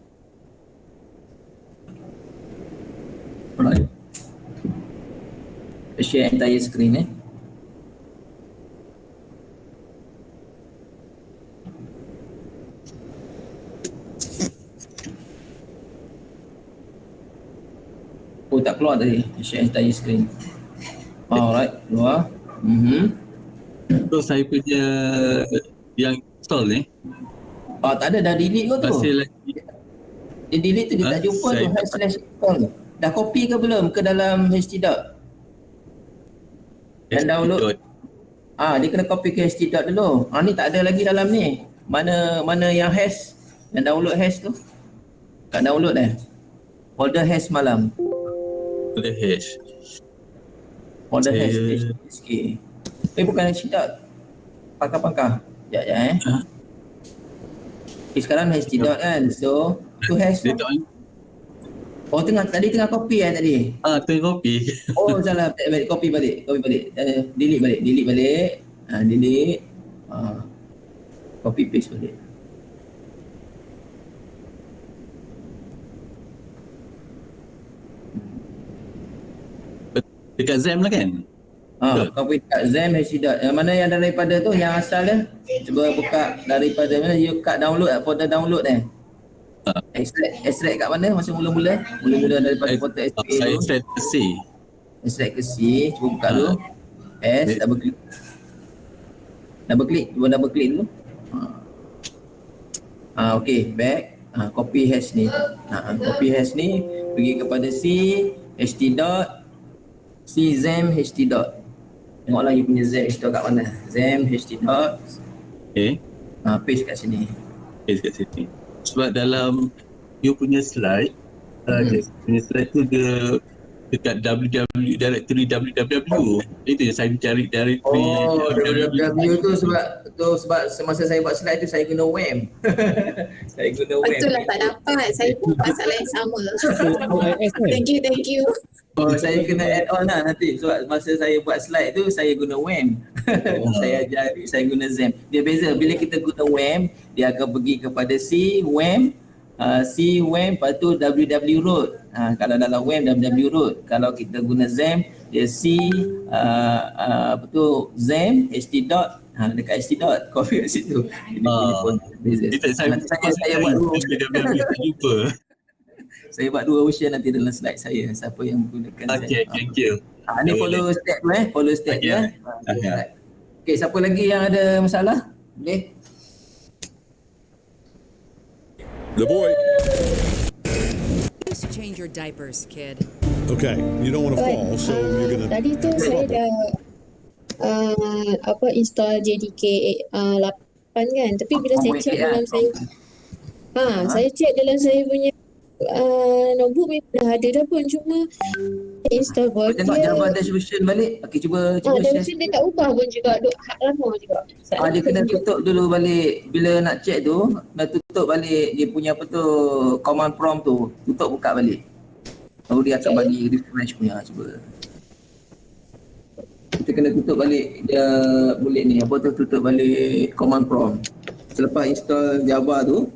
Alright. Share entire screen tak keluar tadi. Share entire screen. Alright, keluar. So saya punya yang install ni. Tak ada, dah delete ke tu? Masih lagi. Dia delete tu, dia tak jumpa tu /install. Dah copy ke belum ke dalam htdoc? Dan download. Dia kena copy ke htdoc dulu. Ni tak ada lagi dalam ni. Mana yang hash? Yang download hash tu? Tak download folder hash malam. Folder hash. Folder hash sikit. Bukan htdoc. Pangkah. Sekejap. Sekarang htdoc kan. So tu hash tu. Oh tadi tengah copy tadi. Tengah copy. Oh salah, balik copy balik. Delete balik. Delete. Copy paste balik. Dekat Zem lah kan? Copy dekat Zem HDot. Yang mana yang daripada tu, yang asal dia? Cuba buka daripada mana, you kat download folder download extract kat mana masa mula-mula daripada portal SPA tu. Saya extract ke C. Extract ke C, cuba buka dulu. Double click dulu. Okay, back. Copy hash ni. Pergi kepada C ht.dot C Zem ht.dot. Tengoklah you punya Zem ht.dot kat mana. Zem ht.dot. Okay. Paste kat sini. Sebab dalam you punya slide, punya slide tu dia dekat directory www. Itu yang saya cari directory www tu sebab semasa saya buat slide tu saya guna WAM. Betul lah, tak dapat. Saya pun masalah yang sama. Thank you. Saya kena add on lah nanti. Sebab masa saya buat slide tu saya guna WAM. Saya ajari saya guna Zem. Dia beza, bila kita guna WAM dia akan pergi kepada C WAM, lepas tu www root. Kalau dalam WAM www root. Kalau kita guna Zem dia C Zem ht.dot. Dekat ht.dot copy kat situ. Saya buat lupa. Saya buat 2 version nanti dalam slide saya. Siapa yang menggunakan Okay, thank you. Ni follow step follow step Okay, siapa lagi yang ada masalah? Boleh? The boy. Just change your diapers, kid. Okay, you don't want to fall, so you're gonna. Tadi tu saya dah install JDK 8 kan, tapi bila saya check dalam saya check dalam saya punya notebook memang dah ada dah pun, cuma install buat tengok Java Dash version balik. Okey, cuba version dia tak ubah pun juga, hak lama juga. Dia kena tutup dulu balik. Bila nak check tu, nak tutup balik dia punya command prompt tu, tutup buka balik. Baru dia akan bagi refresh punya. Cuba kita kena tutup balik dia boleh ni, tutup balik command prompt. Selepas install Java tu,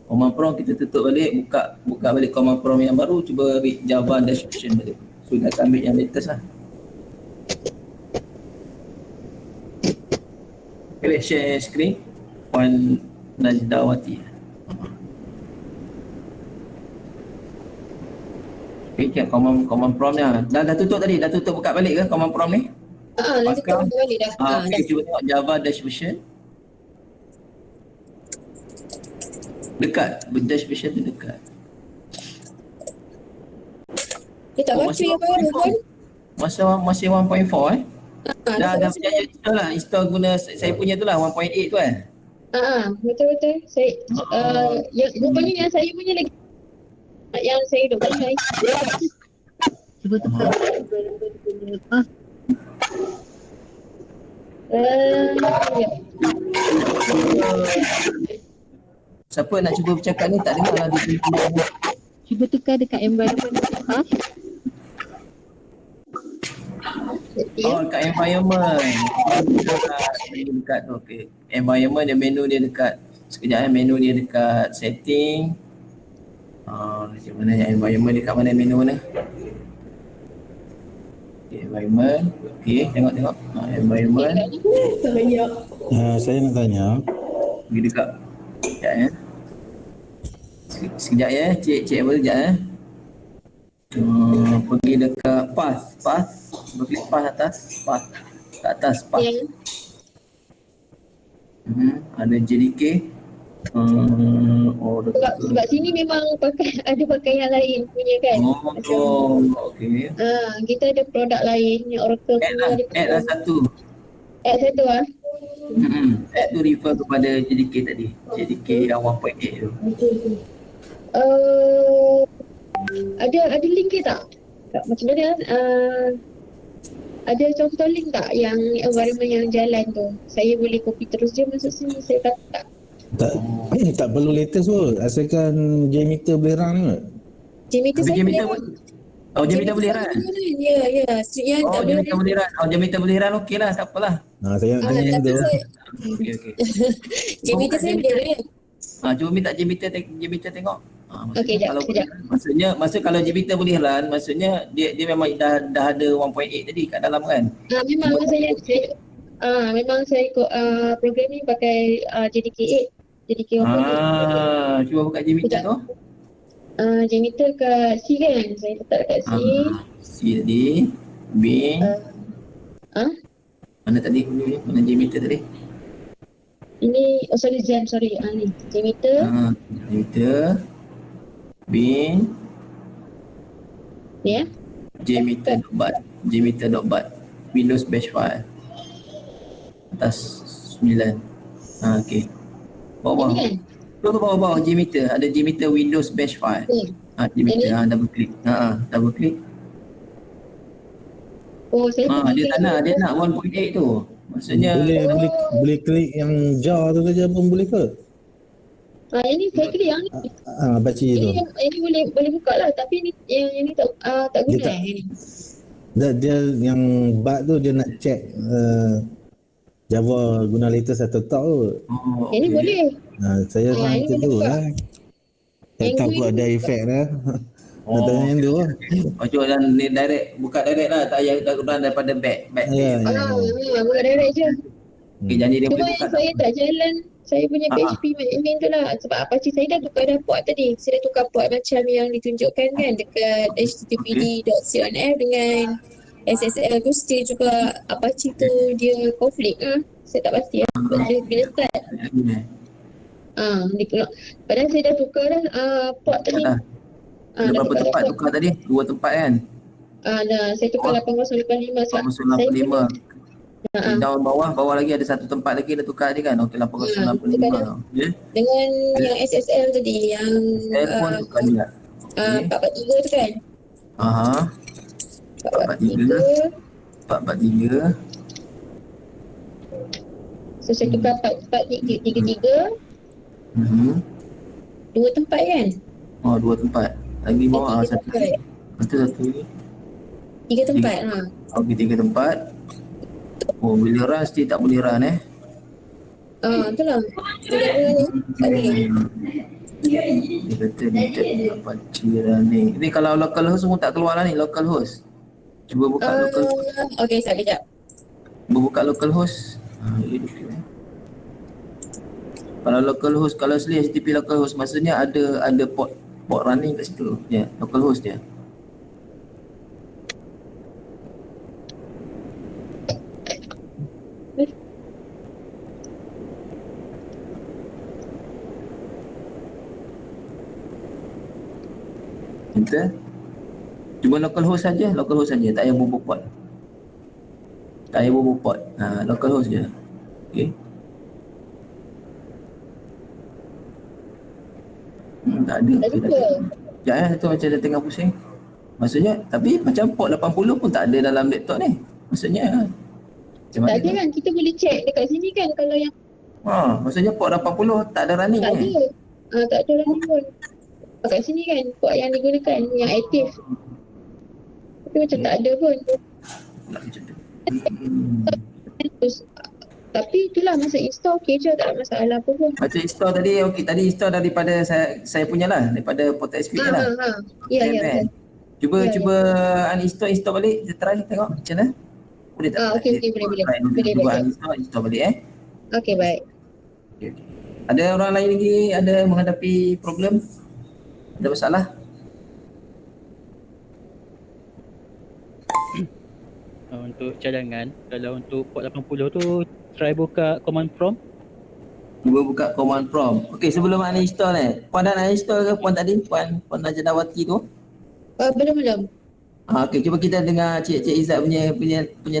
command prompt kita tutup balik, buka balik command prompt yang baru, cuba read Java Dash version balik. So dia akan ambil yang latest lah. Okay, share screen. Puan Najdawati. Okay, command prompt nya. Dah tutup tadi, dah tutup buka balik ke command prompt ni? Dah tutup buka balik dah. Okay, cuba tengok Java Dash version. Dekat, Dash version tu dekat. Dia tak baca yang baru pun. Masih 1.4 dah install lah. Install guna saya punya tu lah, 1.8 tu kan. Betul. Saya yang rupanya yang saya punya lagi yang saya duk pakai. Cuba tukar. Siapa nak cuba bercakap ni tak dengar lah di sini. Cuba tukar dekat environment. Dekat environment. Dekat tu, okey. Environment dia menu dia dekat. Sekejap menu dia dekat setting. Macam mana yang environment dekat mana menu mana? Okay, environment. Okey, tengok. Environment. Saya nak tanya. Pergi dekat. Sekejap ya. Cek apa sekejap ya. Pergi dekat path. Berklik path atas. Kat atas path. Ada JDK. Sebab sini memang pakai yang lain punya kan. Okey. Kita ada produk lain yang Oracle punya. Add lah satu. Add satu lah. Add tu refer kepada JDK tadi. JDK yang 1.8 tu. Ada link ke tak? Macam mana? Ada contoh link tak yang environment yang jalan tu? Saya boleh copy terus je masuk sini. Saya kata tak. Tak perlu latest pun. Asalkan JMeter boleh run kot. Jmeter Tapi saya Jmeter boleh Oh, Jmeter boleh run? Ya, ya. Yang Oh, tak boleh Jmeter boleh run. Oh, Jmeter boleh run, okey lah, tak apalah. Saya nak tanya yang tapi tu. saya Okey. Jmeter saya boleh run. Cuba minta Jmeter tengok. Okey, Kalau sekejap. maksudnya kalau Jmeter boleh run, maksudnya dia memang dah ada 1.8 tadi kat dalam kan? Memang memang saya ikut programming pakai JDK8. JDK8. Cuba buka Jmeter tu. Jmeter kat C kan? Saya letak kat C. C tadi. Bin. Mana tadi? Mana Jmeter tadi? Ini, Zen, sorry. Ni, Jmeter. Jmeter. Bin. Ya. Jmeter.bat. Windows bash file. Atas 9. Okey. Bawah. Tu bawah Jmeter. Ada Jmeter Windows bash file. Jmeter. Double click. Double click. Oh, saya dia nak 1.8 tu. Maksudnya boleh klik yang jar tu saja pun boleh ke? Yang ni saya klik yang ni. Baca tu. Yang ni boleh buka lah, tapi ni yang ni tak guna ni. Dia yang bat tu dia nak check Java guna latest atau tak tu. Yang ni boleh. Saya macam tu lah. Tak tahu pun ada efek lah. Nak tanya yang tu lah. Macam dan ni direct, buka direct lah, tak payah run daripada back. Buka direct je. Okay, jadi dia cuma boleh buka saya tak jalan saya punya PHP admin tu lah. Sebab Apache saya dah tukar dah port tadi. Saya dah tukar port macam yang ditunjukkan kan dekat httpd.conf dengan SSL tu still juga Apache tu dia konflik saya tak pasti bila start. Padahal saya dah tukar dah port tadi. Berapa tempat tukar tadi? 2 tempat kan? Saya tukar 8085 8085. Down bawah lagi ada satu tempat lagi dah tukar tadi kan? Okey, 8085. Dengan yang SSL tadi yang pun tukar juga. 443 tu kan? 443. So saya tukar 433. 2 tempat kan? 2 tempat. Lagi bawah satu lagi. Satu lagi. 3 tempat. Okey, 3 tempat. Bila run still tak boleh run itulah. Tak boleh. Dia kata ni tak Apache running. Ni kalau local host pun tak keluar lah ni, local host. Cuba buka local host. Okey, sekejap. Cuba buka local host. Kalau local host, kalau asli HTTP local host maksudnya ada port running kat situ. Ya, local host dia. Kita cuba local host saja, tak payah bubuk port. Local host je. Okey. Tak ada. Itu macam dia tengah pusing. Maksudnya, tapi macam port 80 pun tak ada dalam laptop ni. Maksudnya tak ada kan, kita boleh check dekat sini kan kalau yang maksudnya port 80 tak ada running tak ada. Tak ada running pun. Kat sini kan port yang digunakan yang aktif. Tapi macam tak ada pun. Tapi itulah masa install okey je, tak ada masalah apa pun. Macam install tadi okey, tadi install daripada saya punya lah, daripada Portal SQL lah. Ya. Cuba uninstall balik, kita try tengok macam mana. Boleh tak? Okey, boleh. Cuba uninstall balik Okey, baik. Okay. Ada orang lain lagi ada menghadapi problem? Ada masalah? Untuk cadangan, kalau untuk port 80 tu try buka command prompt. Cuba buka command prompt. Okey, sebelum uninstall Puan dah uninstall ke puan tadi? Puan Najadawati tu? Belum. Okey, cuba kita dengar Cik Izzat punya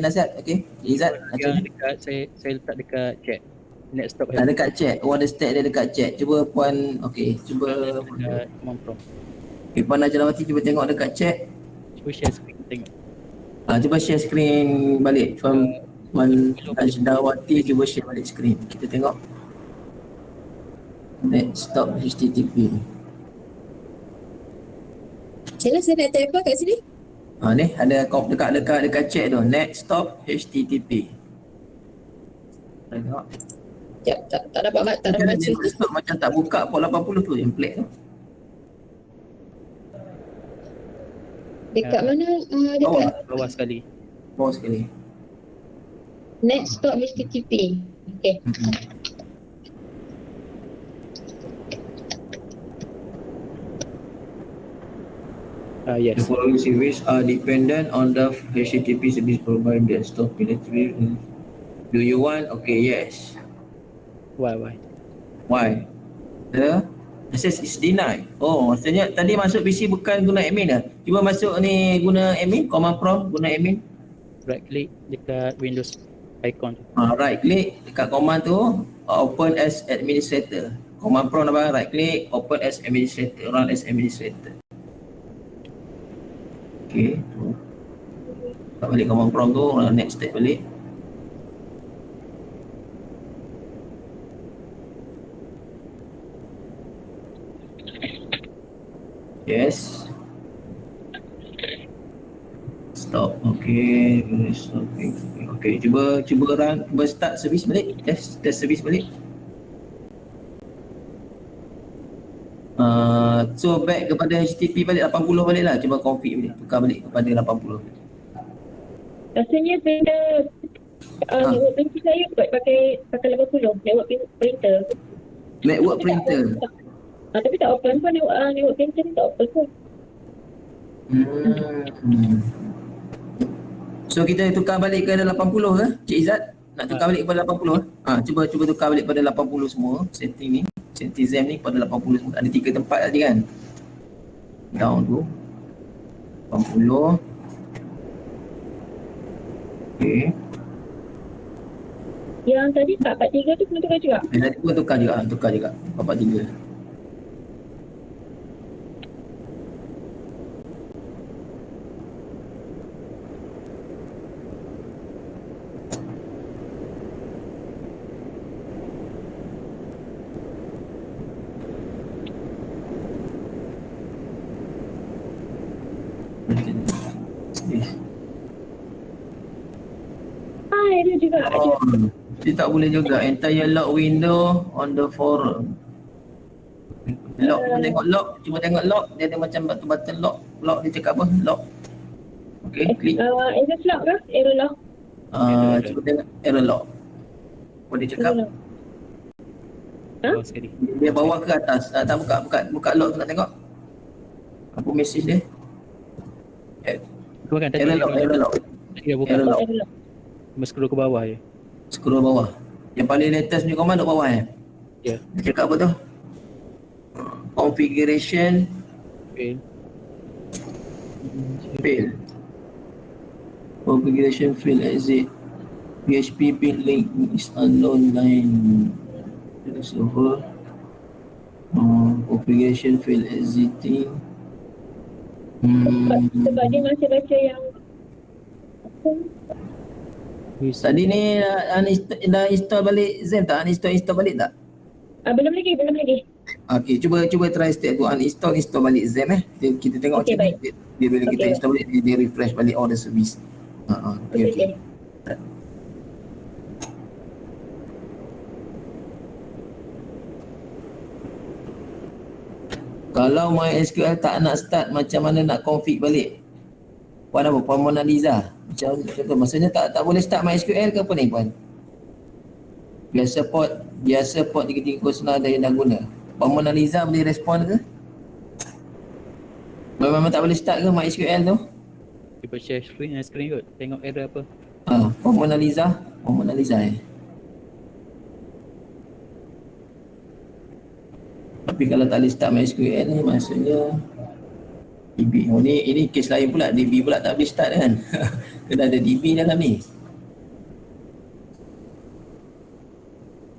nasihat. Okey, Cik Izzat. Dekat saya letak dekat chat. Next stop. Dekat chat. Ada stat dia dekat chat. Cuba puan cuba dekat command prompt. Okey, Puan Najadawati cuba tengok dekat chat. Cuba share screen tengok. Cuba share screen balik. Puan Najadawati cuba share balik screen. Kita tengok. Next stop HTTP. Saya nak type apa kat sini? Ni ada dekat chat tu. Next stop HTTP. Tengok. Sekejap, tak dapat baca tu. Stop macam tak buka port 80 tu template tu. Dekat mana? Dekat Bawah sekali. Bawah sekali. next stop HTTP. Okay. Yes. The following service are dependent on the HTTP service provider. Stop military. Do you want? Okay, yes. Why? Why? The access is denied. Oh, maksudnya tadi masuk PC bukan guna admin dah. Cuba masuk ni guna admin, command prompt guna admin. Right click dekat Windows icon tu. Right click dekat command tu, open as administrator. Command prompt apa? Right click, open as administrator, run as administrator. Okay, tu. Tak balik command prompt tu, next step balik. Yes. Stop. Okay. Stop. Okay. Cuba run. Cuba start service balik. Test service balik. So back kepada HTTP balik 80 balik lah. Cuba config balik. Tukar balik kepada 80. Rasanya printer network printer saya buat pakai 80 network printer. Network printer. Tapi tak open pun network printer ni tak open pun. So kita tukar balik ke 80 ke? Cik Izzat nak tukar balik kepada 80 Cuba tukar balik pada 80 semua. Setting ni, setting ZAM ni pada 80 semua. Ada 3 tempat tadi kan. Down tu 80. Okay. Yang tadi 443 tu kena tukar juga? Tadi pun tukar juga 443. Ada juga. Dia tak boleh juga. Entire lock window on the forum. Lock, tengok lock. Cuba tengok lock. Dia ada macam button lock. Lock dia cakap apa? Lock. Okay, klik. Error lock ke? Error lock. Cuba tengok error lock. Apa dia cakap? Dia bawah ke atas. Tak buka lock tu nak tengok. Apa mesej dia? Error lock. Error lock. Cuma scroll ke bawah je. Scroll bawah. Yang paling latest punya command duduk bawah Ya. Dia cakap apa tu? Configuration fail. Configuration fail, exit. PHP pin link is unknown line. Server. Configuration fail, exiting. Sebab dia masih baca yang tadi ni dah install balik ZAM tak? Uninstall balik tak? Belum lagi. Okay, cuba try step tu, install balik ZAM kita tengok macam baik. dia bila kita install balik dia refresh balik all the service. Okay. Kalau MySQL tak nak start, macam mana nak config balik? Puan apa? Puan Mona Lisa. Macam tu, maksudnya tak boleh start MySQL ke apa ni puan? Biasa port 3309 ada yang dah guna. Puan Mona Lisa boleh respon ke? Memang tak boleh start ke MySQL tu? Cuba share screen kot. Tengok error apa. Puan Mona Lisa Tapi kalau tak boleh start MySQL ni maksudnya DB. Ini kes lain pula. DB pula tak boleh start kan. Kena ada DB dalam ni.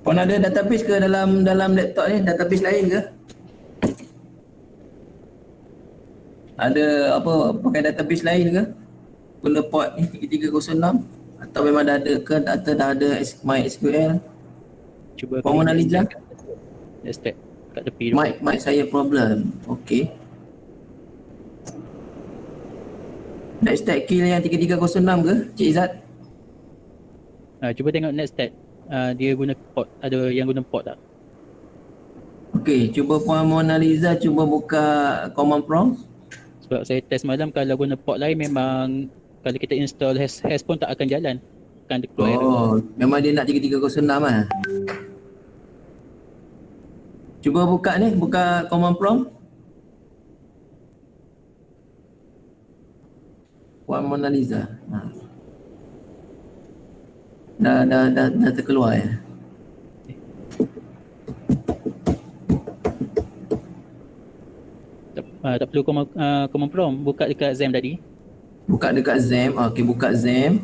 Puan ada database ke dalam laptop ni? Database lain ke? Ada apa pakai database lain ke? Guna port ni 3306 atau memang dah ada ke atau dah ada MySQL? Cuba Puan Mona Lisa. Step kat tepi. Mic saya problem. Okey. Nak start kill yang 3306 ke Cik Izzat? Cuba tengok next stat. Dia guna port. Ada yang guna port tak? Okey, cuba Puan Mona Lisa cuba buka command prompt. Sebab saya test malam, kalau guna port lain memang kalau kita install hash pun tak akan jalan. Akan keluar error. Memang dia nak 3306 lah. Cuba buka ni, buka command prompt. Puan Mona Lisa. Dah terkeluar ya. Tak perlu command prompt. Buka dekat Zam tadi. Buka dekat Zam. Okey, buka Zam.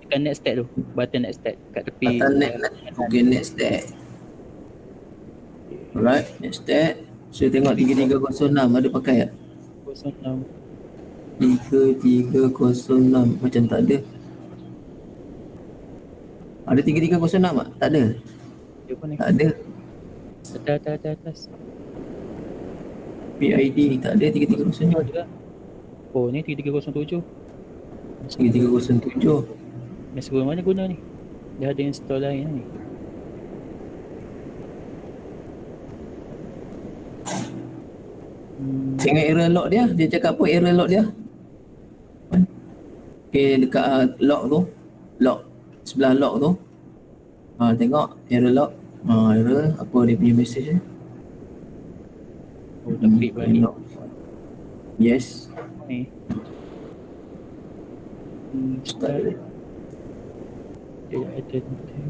Tekan next stat tu. Button next stat kat tepi. Button okey, next stat. Alright, next stat. Saya tengok 3306 ada pakai tak? 06. 3306 macam tak ada. Ada 3306 tak? Tak ada. Tak ada. Atas. PID tak ada 3307 juga. Oh, ni 3307. 3307. Server mana guna ni? Dia ada install lain ni. Tengok error log dia. Dia cakap apa error log dia? Okay, dekat log tu. Log. Sebelah log tu. Tengok error log. Error. Apa dia punya message ni? Oh, dah klik balik. Yes. Ni. Start. Dia attempting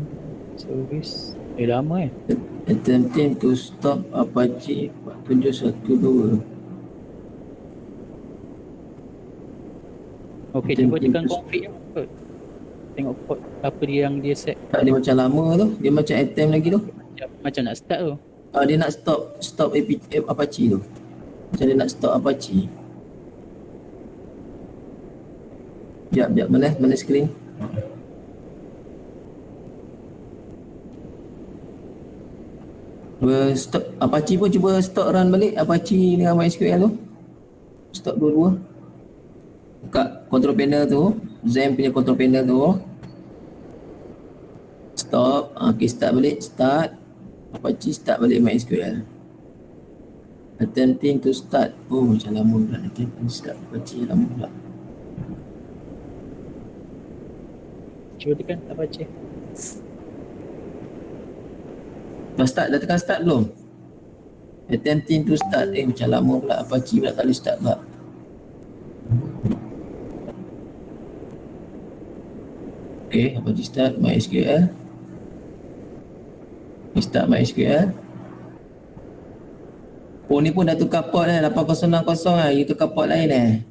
service. Lama Attempting to stop Apache 4712. Okey, cuba tekan config kot. Tengok port apa dia yang dia set. Tak, dia macam lama tu. Dia macam attempt lagi tu. Macam nak start tu. Dia nak stop Apache tu. Macam dia nak stop Apache. Sekejap, mana screen? Stop Apache pun cuba stop run balik Apache dengan MySQL tu. Stop dua-dua. Buka control panel tu, Zam punya control panel tu. Stop. Okay, start balik. Start Apache, start balik MySQL. Attempting to start. Oh, macam lama pula. Attempting to start Apache lama pula. Cuba tekan Apache. Dah start, dah tekan start belum? Attempting to start. Macam lama pula Apache pula tak boleh start pula. Okay, Apache start MySQL. Start MySQL. Oh, ni pun dah tukar port 8060 lah. You tukar port lain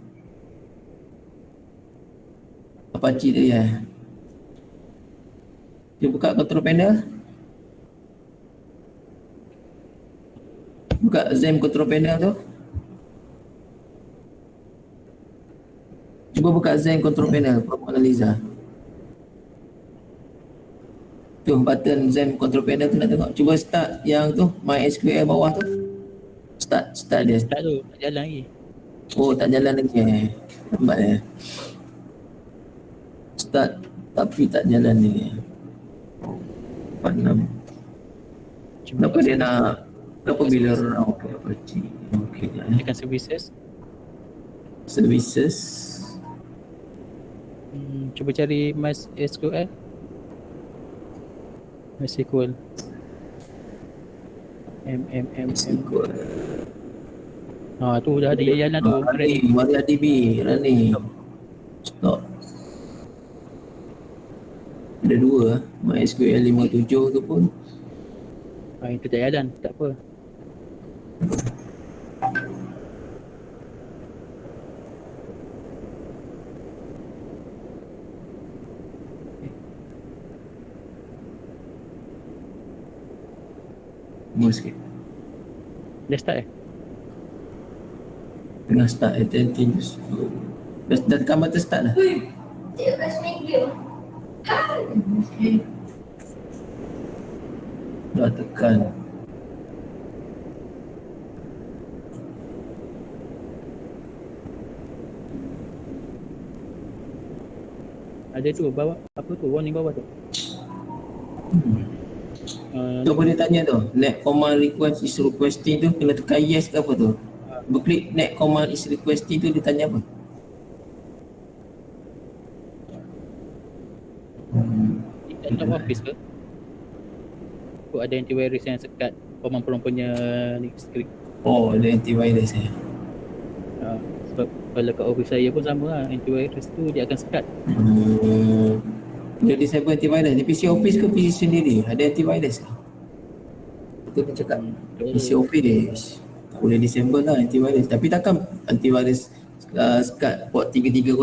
Apache tu ya. Dia buka control panel. Buka Zam control panel tu. Cuba buka Zam control panel. Puan Liza. Tu button Zam control panel tu nak tengok. Cuba start yang tu MySQL bawah tu. Start dia. Start tu tak jalan lagi. Oh, tak jalan lagi lambat Start tapi tak jalan lagi. 46. Kenapa dia nak? Kenapa bila okay, Apache? Okay, tekan services. Cuba cari MySQL. MySQL. MySQL. Tu dah ada jalan tu. MariaDB running. Stop. Ada dua MySQL 57 tu pun. Itu tak jalan, tak apa. Sikit. Dah start Tengah start attempting. Dah tekan button start dah. Dah tekan. Ada tu bawah, apa tu, warning bawah tu. Tu apa dia tanya tu? Net command request is requesting tu kena tekan yes ke apa tu? Berklik net command is requesting tu dia tanya apa? Top office ke? Kau ada antivirus yang sekat command prompt punya ni script. Oh, ada antivirus Sebab kalau kat office saya pun sama lah, antivirus tu dia akan sekat. Dia disable antivirus. Di PC Office ke PC sendiri? Ada antivirus ke? Betul dia cakap. PC Office tak boleh disable lah antivirus. Tapi takkan antivirus sekat port 3306?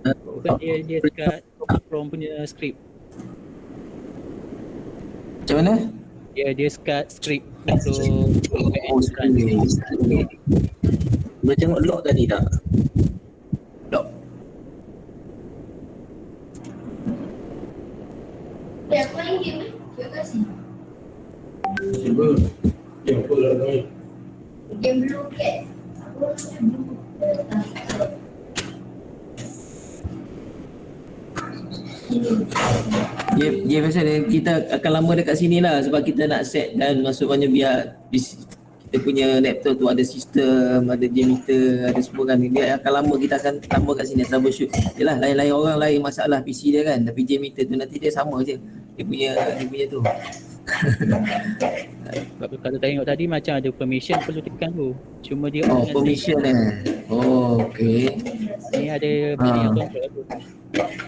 Bukan dia sekat command prompt punya script. Macam mana? Dia sekat script untuk Boleh tengok log tadi tak? Log. Apa yang game? Terima kasih. Yang apa lah kami? Game Blue Cat. Ya biasa kita akan lama dekat sini lah sebab kita nak set dan maksudnya biar kita punya laptop tu ada sistem, ada meter, ada semua kan. Dia akan lama, kita akan lama kat sini troubleshoot. Yalah lain-lain orang lain masalah PC dia kan, tapi meter tu nanti dia sama je. Dia punya tu. Kalau tengok tadi macam ada permission perlu tekan tu. Cuma dia permission okey. Ni ada benda yang control tu.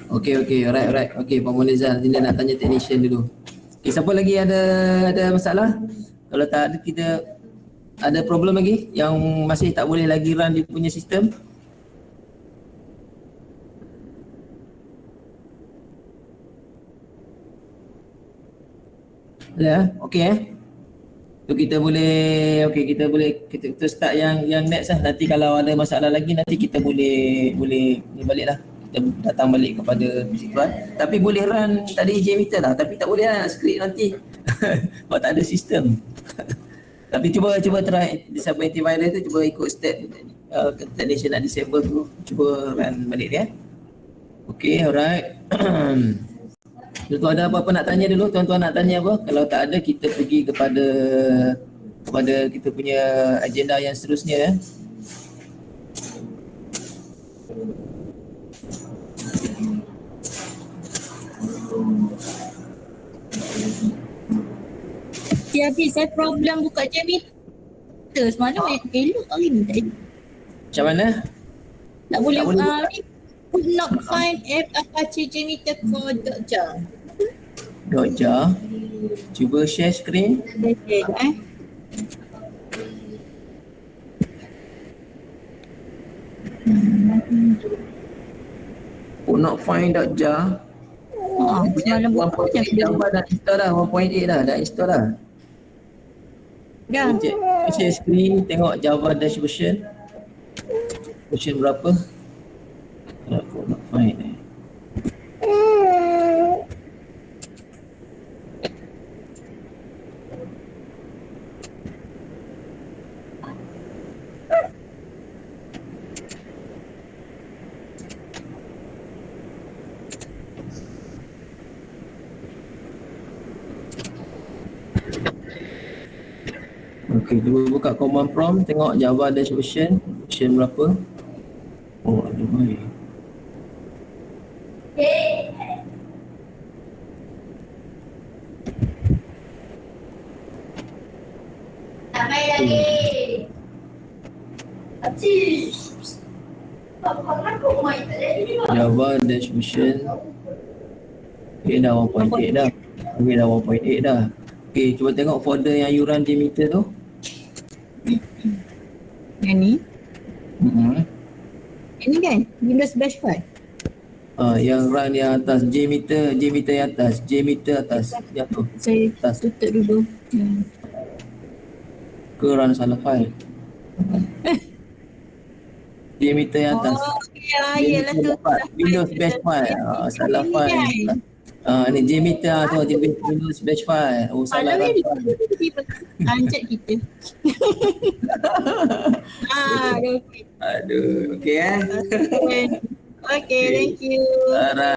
Okey, alright. Okey, Pak Monizal, kita nak tanya technician dulu. Okey, siapa lagi ada masalah? Kalau tak ada, kita ada problem lagi yang masih tak boleh lagi run dia punya sistem? Ya, okey So kita boleh kita start yang next lah. Nanti kalau ada masalah lagi nanti kita boleh ni baliklah. Kita datang balik kepada PC tuan. Tapi boleh run tadi JMeter lah, tapi tak boleh lah script nanti. Sebab tak ada sistem. Tapi cuba try disable antivirus tu, cuba ikut step technician nak disable tu, cuba run balik dia. Okay, alright. Tuan-tuan ada apa-apa nak tanya dulu? Tuan-tuan nak tanya apa? Kalau tak ada, kita pergi kepada kita punya agenda yang seterusnya. Habis saya problem buka JMeter. Semalam saya elok hari ni tak elok. Macam mana? Tak boleh could not find app Apache JMeter for .jar. .jar. Cuba share screen. Could not find .jar. Semalam buka macam Java dah install dah, 1.8 dah install dah. Dah. Share screen, tengok Java dash version berapa. Aku nak find Okey, cuba buka command prompt, tengok Java dash version berapa. Oh, ada baik. Tak main lagi. Acik. Apa kau main tak jadi juga. Java dash version. Okay, dah 1.8 dah. Okay, dah 1.8 dah. Okay, cuba tengok folder yang you run JMeter tu. Yang ni? Ini kan? Windows Bash File. Yang run yang atas, JMeter yang atas, JMeter atas. Yang tu. Saya atas. tutup dulu. Ke run salah file. JMeter yang atas. Yalah tu. Windows Bash File. Salah file. Ni JMeter tu, Windows Bash File. Oh, salah file. Anjat kita. Aduh, okey Okay, thank you. Alright.